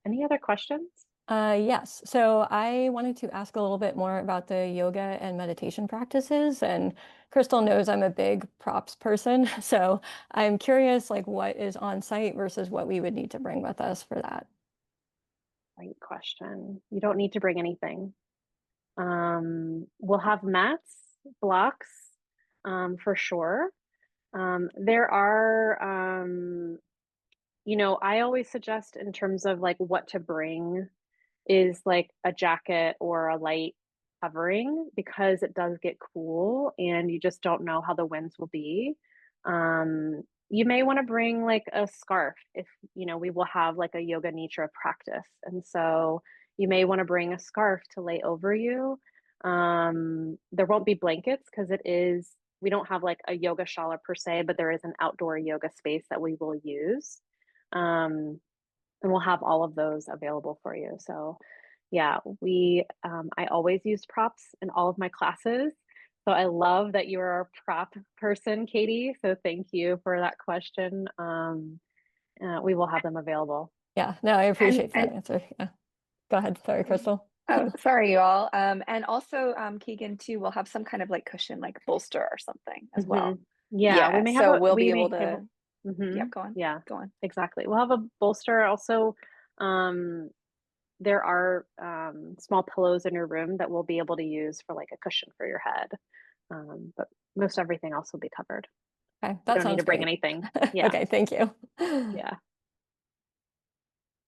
Any other questions? Yes. So I wanted to ask a little bit more about the yoga and meditation practices. And Crystal knows I'm a big props person. So I'm curious, like, what is on site versus what we would need to bring with us for that. Great question. You don't need to bring anything. We'll have mats, blocks, for sure. There are, I always suggest in terms of like what to bring is like a jacket or a light covering because it does get cool and you just don't know how the winds will be. You may want to bring like a scarf if, we will have like a yoga nidra practice. And so you may want to bring a scarf to lay over you. There won't be blankets because we don't have like a yoga shala per se, but there is an outdoor yoga space that we will use. And we'll have all of those available for you. So yeah, I always use props in all of my classes. So I love that you're a prop person, Katie. So thank you for that question. We will have them available. Yeah, no, I And appreciate that answer. Yeah. Go ahead. Sorry, Crystal. oh, sorry, you all. And also, Keegan too will have some kind of like cushion, like bolster or something as well. Yeah, Yeah, so we'll be able to. Mhm. Yep, go on. Yeah, Go on. exactly. We'll have a bolster. Also, there are small pillows in your room that we'll be able to use for like a cushion for your head. But most everything else will be covered. Okay, You that don't need sounds to bring great. anything. Yeah. Okay, thank you. Yeah.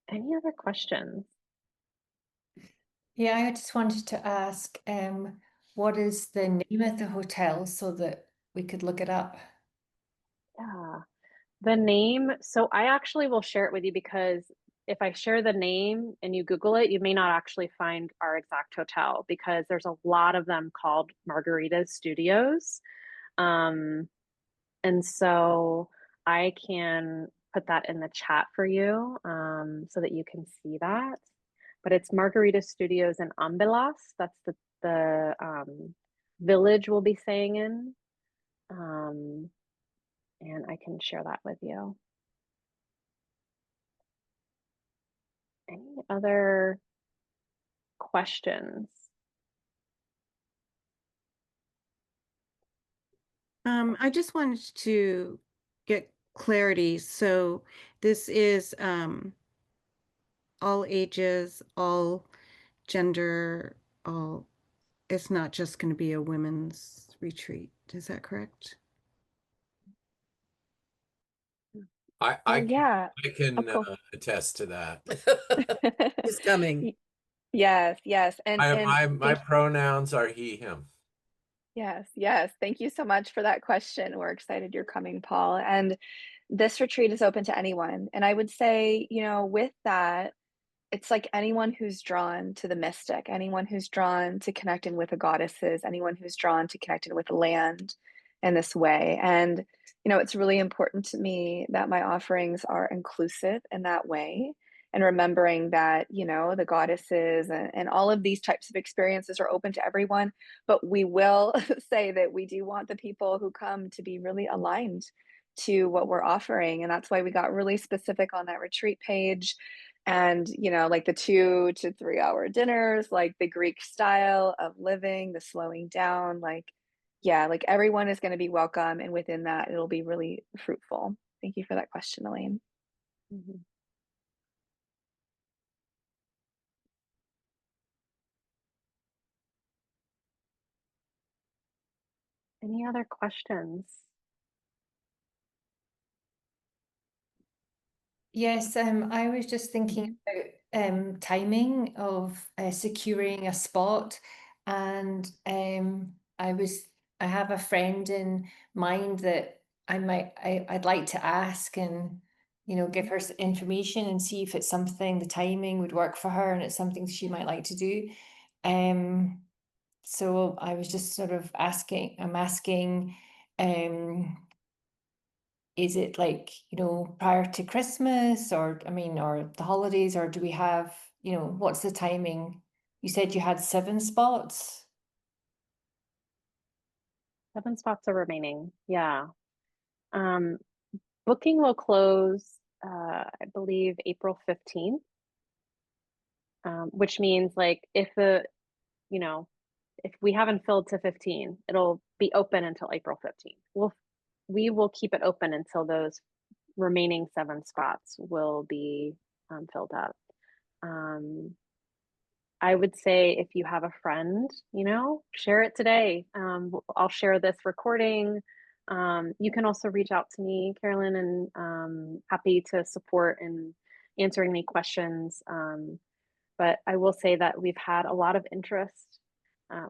Any other questions? Yeah, I just wanted to ask, what is the name of the hotel so that we could look it up? Yeah. The name, so I actually will share it with you because if I share the name and you Google it, you may not actually find our exact hotel because there's a lot of them called Margarita Studios. Um, and so I can put that in the chat for you so that you can see that. But it's Margarita Studios in Ambelas. That's the village we'll be staying in. And I can share that with you. Any other questions? I just wanted to get clarity. So this is all ages, all gender, all, it's not just going to be a women's retreat. Is that correct? I Oh I can yeah. I can Cool. attest to that. He's coming. Yes, yes. And My pronouns are he, him. yes, yes. Thank you so much for that question. We're excited you're coming, Paul. And this retreat is open to anyone. And I would say, with that, it's like anyone who's drawn to the mystic, anyone who's drawn to connecting with the goddesses, anyone who's drawn to connecting with the land in this way. And, it's really important to me that my offerings are inclusive in that way. And remembering that, the goddesses and all of these types of experiences are open to everyone. But we will say that we do want the people who come to be really aligned to what we're offering. And that's why we got really specific on that retreat page and like the 2 to 3 hour dinners, like the Greek style of living, the slowing down, like yeah, like everyone is going to be welcome, and within that it'll be really fruitful. Thank you for that question, Elaine. Mhm. Any other questions? Yes, I was just thinking about timing of securing a spot, and I have a friend in mind that I'd like to ask and give her information and see if it's something the timing would work for her and it's something she might like to do. So I was just sort of asking. I'm asking. Is it like, prior to Christmas or, I mean, or the holidays, or do we have, what's the timing? You said you had 7 spots. 7 spots are remaining. Yeah. Um, Booking will close, I believe, April 15th, which means like if we haven't filled to 15, it'll be open until April 15th. We will keep it open until those remaining 7 spots will be filled up. I would say if you have a friend, share it today. I'll share this recording. You can also reach out to me, Carolyn, and happy to support in answering any questions. But I will say that we've had a lot of interest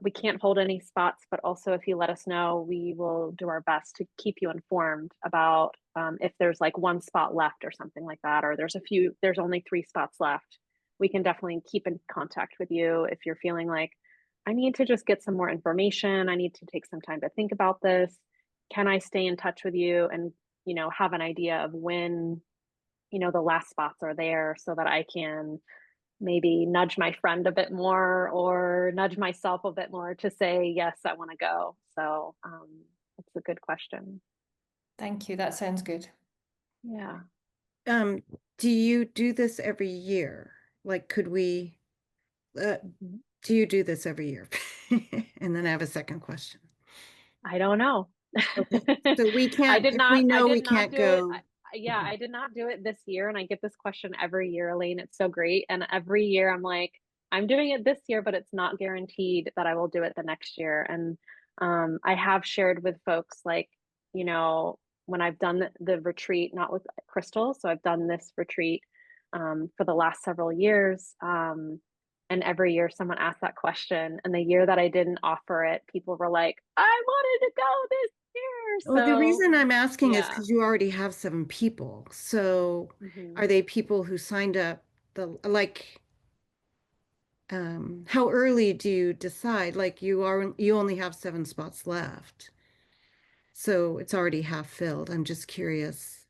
we can't hold any spots, but also if you let us know, we will do our best to keep you informed about if there's like one spot left or something like that, or there's only 3 spots left. We can definitely keep in contact with you if you're feeling like, I need to just get some more information. I need to take some time to think about this. Can I stay in touch with you and, have an idea of when, the last spots are there so that I can maybe nudge my friend a bit more or nudge myself a bit more to say, yes, I want to go. So it's a good question. Thank you. That sounds good. Yeah. Do you do this every year? Like, could we, do you do this every year? And then I have a second question. I don't know. Okay. So we can't, if we I know we did not can't do it. go. Yeah, Okay. I did not do it this year. And I get this question every year, Elaine. It's so great. And every year I'm like, I'm doing it this year, but it's not guaranteed that I will do it the next year. And I have shared with folks like, when I've done the retreat, not with Crystal, so I've done this retreat for the last several years. And every year someone asked that question. And the year that I didn't offer it, people were like, I wanted to go this year. Well, the So reason I'm asking is yeah. because you already have 7 people. So Mhm. are they people who signed up like, how early do you decide? Like you only have 7 spots left. So it's already half filled. I'm just curious.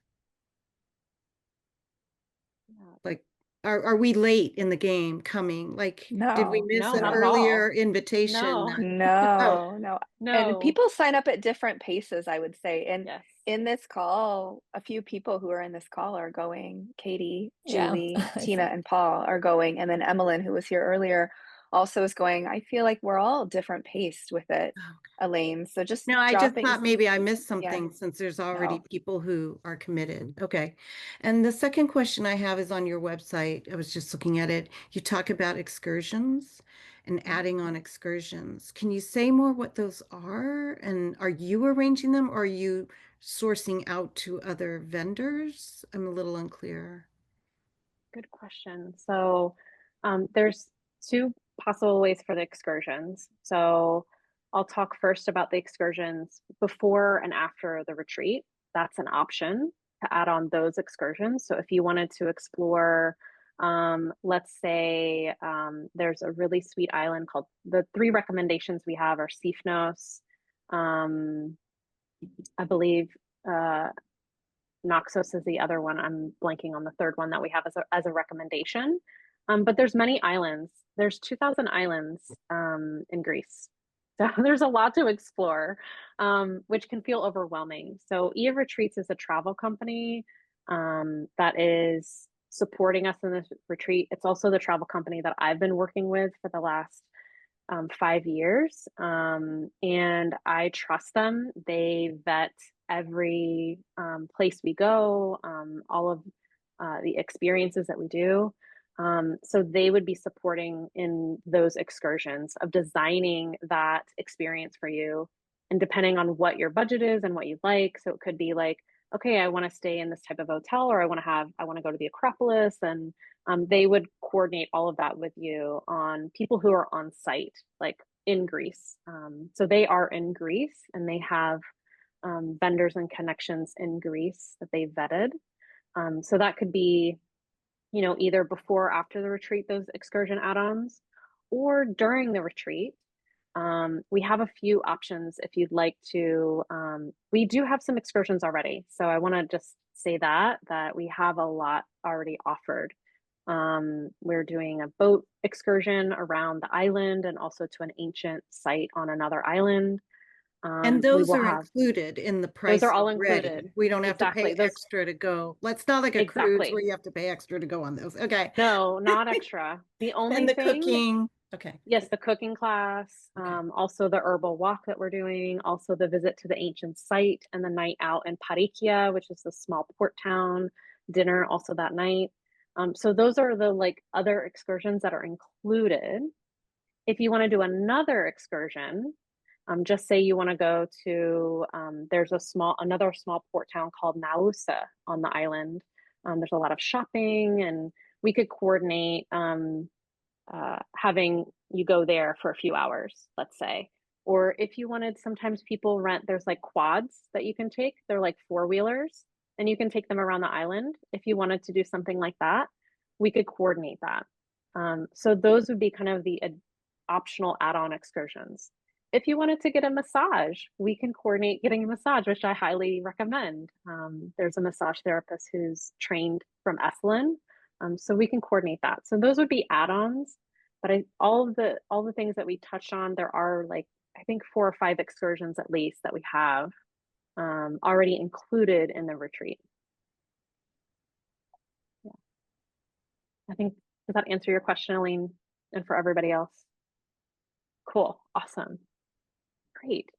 Yeah. Like, are we late in the game coming? Like, did we No, miss No, an not at no. earlier all. invitation No, that, oh, No, no. And no. people sign up at different paces, I would say. And Yes. in this call, a few people who are in this call are going. Katie, Yeah, Julie, I Tina, saw. and Paul are going. And then Emmeline, who was here earlier, also is going. I feel like we're all different paced with it, oh. Elaine. So just No, I just dropping, thought maybe I missed yeah, something since there's already no. people who are committed. Okay. And the second question I have is on your website. I was just looking at it. You talk about excursions and adding on excursions. Can you say more what those are? And are you arranging them or are you sourcing out to other vendors? I'm a little unclear. Good question. So there's 2 possible ways for the excursions. So I'll talk first about the excursions before and after the retreat. That's an option to add on those excursions. So if you wanted to explore, let's say there's a really sweet island called, the 3 recommendations we have are Sifnos, um, I believe uh, Naxos is the other one. I'm blanking on the third one that we have as a recommendation. But there's many islands. There's 2,000 islands in Greece. So there's a lot to explore, which can feel overwhelming. So EA Retreats is a travel company that is supporting us in this retreat. It's also the travel company that I've been working with for the last 5 years. And I trust them. They vet every place we go, all of the experiences that we do. So they would be supporting in those excursions of designing that experience for you. And depending on what your budget is and what you like, so it could be like, okay, I want to stay in this type of hotel, or I want to go to the Acropolis, and they would coordinate all of that with you on people who are on site, like in Greece. So they are in Greece and they have vendors and connections in Greece that they vetted. So that could be, either before or after the retreat, those excursion add-ons, or during the retreat. We have a few options if you'd like to. We do have some excursions already. So I want to just say that we have a lot already offered. We're doing a boat excursion around the island and also to an ancient site on another island. And We those will are have, included in the those are price all already. included. We don't have to Exactly. pay Those, extra to go. It's not like a cruise where exactly. you have to pay extra to go on those. Okay. No, not extra. The And only the thing, cooking. Okay. yes, the cooking class, Okay. also the herbal walk that we're doing, also the visit to the ancient site and the night out in Parikia, which is the small port town, dinner also that night. So those are the like other excursions that are included. If you want to do another excursion, just say you want to go to, there's another small port town called Nausa on the island. There's a lot of shopping, and we could coordinate having you go there for a few hours, let's say. Or if you wanted, sometimes people rent, there's like quads that you can take. They're like four-wheelers, and you can take them around the island. If you wanted to do something like that, we could coordinate that. So those would be kind of the optional add-on excursions. If you wanted to get a massage, we can coordinate getting a massage, which I highly recommend. There's a massage therapist who's trained from Esalen, so we can coordinate that. So those would be add-ons. But all the things that we touched on, there are like I think 4 or 5 excursions at least that we have already included in the retreat. Yeah. I think, does that answer your question, Aline, and for everybody else? Cool, awesome, great.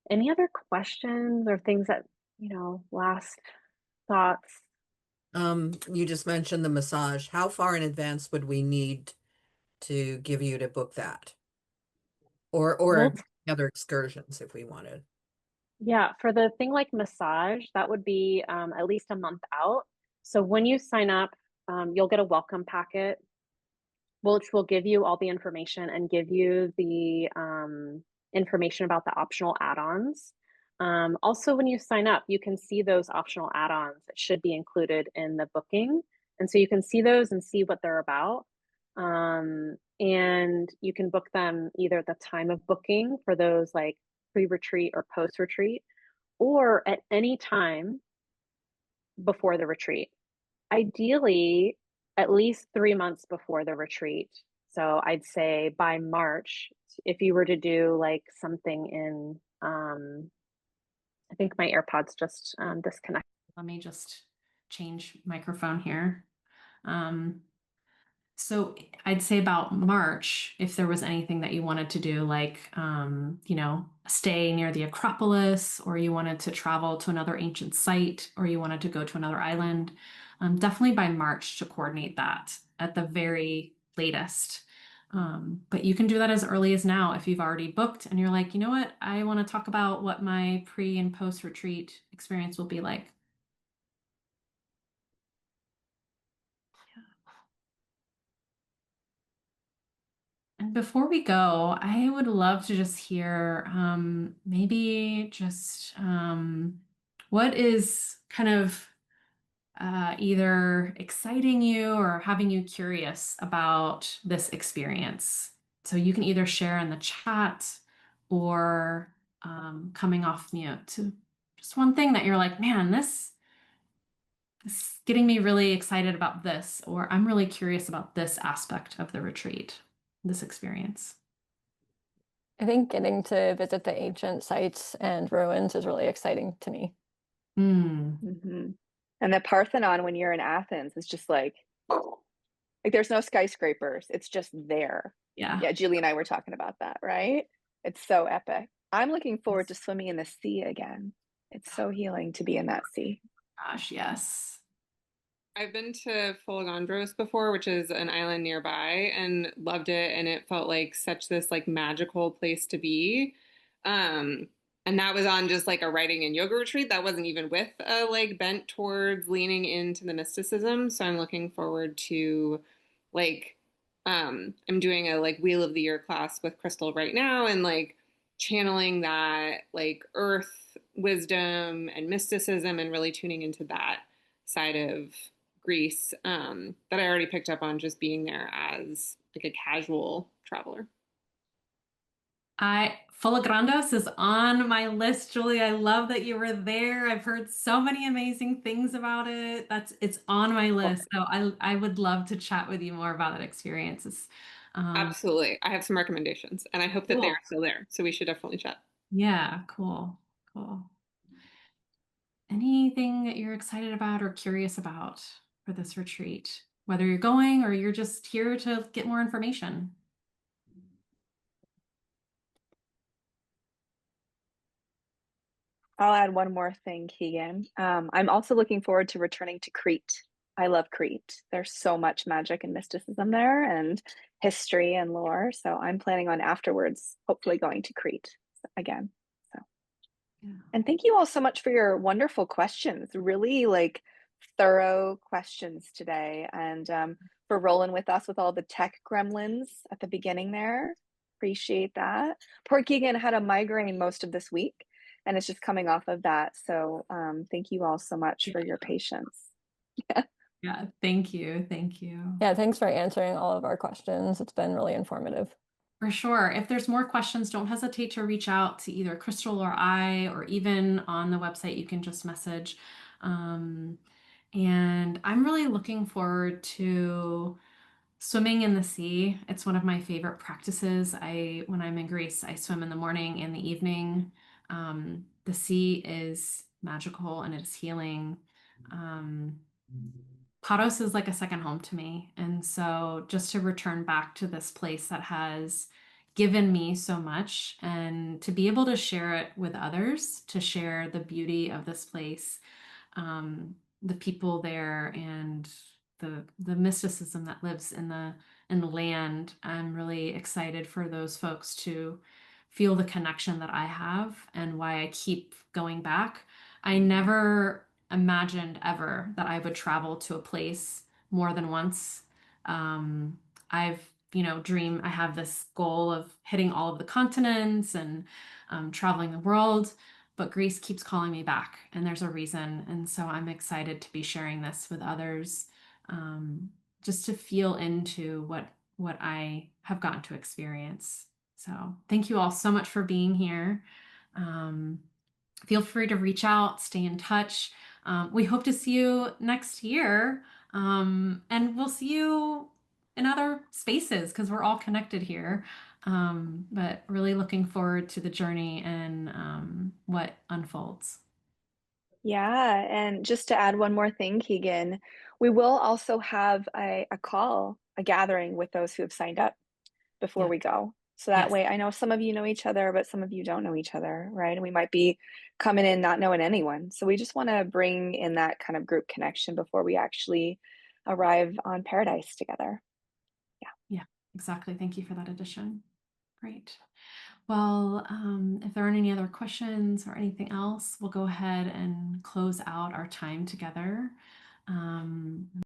Any other questions or things that, last thoughts? You just mentioned the massage. How far in advance would we need to give you to book that? Or Well, other excursions if we wanted? yeah, for the thing like massage, that would be at least a month out. So when you sign up, you'll get a welcome packet, which will give you all the information and give you the information about the optional add-ons. Also, when you sign up, you can see those optional add-ons that should be included in the booking. And so you can see those and see what they're about. And you can book them either at the time of booking for those like pre-retreat or post-retreat, or at any time before the retreat. Ideally, at least 3 months before the retreat. So I'd say by March, if you were to do like something in, I think my AirPods just disconnected. Let me just change microphone here. So I'd say about March, if there was anything that you wanted to do, like, stay near the Acropolis, or you wanted to travel to another ancient site, or you wanted to go to another island, definitely by March to coordinate that at the very latest. But you can do that as early as now if you've already booked and you're like, you know what, I want to talk about what my pre and post retreat experience will be like. And before we go, I would love to just hear maybe just what is kind of either exciting you or having you curious about this experience. So you can either share in the chat or coming off mute. To just one thing that you're like, man, this is getting me really excited about this, or I'm really curious about this aspect of the retreat, this experience. I think getting to visit the ancient sites and ruins is really exciting to me. And the Parthenon, when you're in Athens, is just like there's no skyscrapers. It's just there. Yeah. Julie and I were talking about that, right? It's so epic. I'm looking forward to swimming in the sea again. It's so healing to be in that sea. Gosh, yes. I've been to Foligandros before, which is an island nearby, and loved it. And it felt like such this like magical place to be. And that was on just like a writing and yoga retreat. That wasn't even with a like bent towards leaning into the mysticism. So I'm looking forward to like I'm doing a like Wheel of the Year class with Crystal right now, and like channeling that like earth wisdom and mysticism and really tuning into that side of Greece that I already picked up on just being there as like a casual traveler. Foligrandos is on my list, Julie. I love that you were there. I've heard so many amazing things about it. It's on my list. So I would love to chat with you more about that experience. Absolutely. I have some recommendations, and I hope that they are still there. So we should definitely chat. Yeah, cool. Anything that you're excited about or curious about for this retreat, whether you're going or you're just here to get more information? I'll add one more thing, Keegan. I'm also looking forward to returning to Crete. I love Crete. There's so much magic and mysticism there, and history and lore. So I'm planning on afterwards, hopefully going to Crete again. So, and thank you all so much for your wonderful questions. Really like thorough questions today, and for rolling with us with all the tech gremlins at the beginning there. Appreciate that. Poor Keegan had a migraine most of this week, and it's just coming off of that. So thank you all so much for your patience. Yeah, thank you. Thank you. Yeah, thanks for answering all of our questions. It's been really informative. For sure. If there's more questions, don't hesitate to reach out to either Crystal or I, or even on the website, you can just message. And I'm really looking forward to swimming in the sea. It's one of my favorite practices. When I'm in Greece, I swim in the morning and the evening. The sea is magical and it's healing. Paros is like a second home to me. And so just to return back to this place that has given me so much and to be able to share it with others, to share the beauty of this place, the people there, and the mysticism that lives in the land. I'm really excited for those folks to feel the connection that I have and why I keep going back. I never imagined ever that I would travel to a place more than once. I've, I have this goal of hitting all of the continents and traveling the world, but Greece keeps calling me back, and there's a reason. And so I'm excited to be sharing this with others, just to feel into what I have gotten to experience. So thank you all so much for being here. Feel free to reach out, stay in touch. We hope to see you next year, and we'll see you in other spaces because we're all connected here. But really looking forward to the journey and what unfolds. Yeah, and just to add one more thing, Keegan, we will also have a call, a gathering with those who have signed up before Yeah. we go. So that Yes. way, I know some of you know each other, but some of you don't know each other, right? And we might be coming in not knowing anyone. So we just want to bring in that kind of group connection before we actually arrive on paradise together. Yeah, exactly. Thank you for that addition. Great. Well, if there aren't any other questions or anything else, we'll go ahead and close out our time together.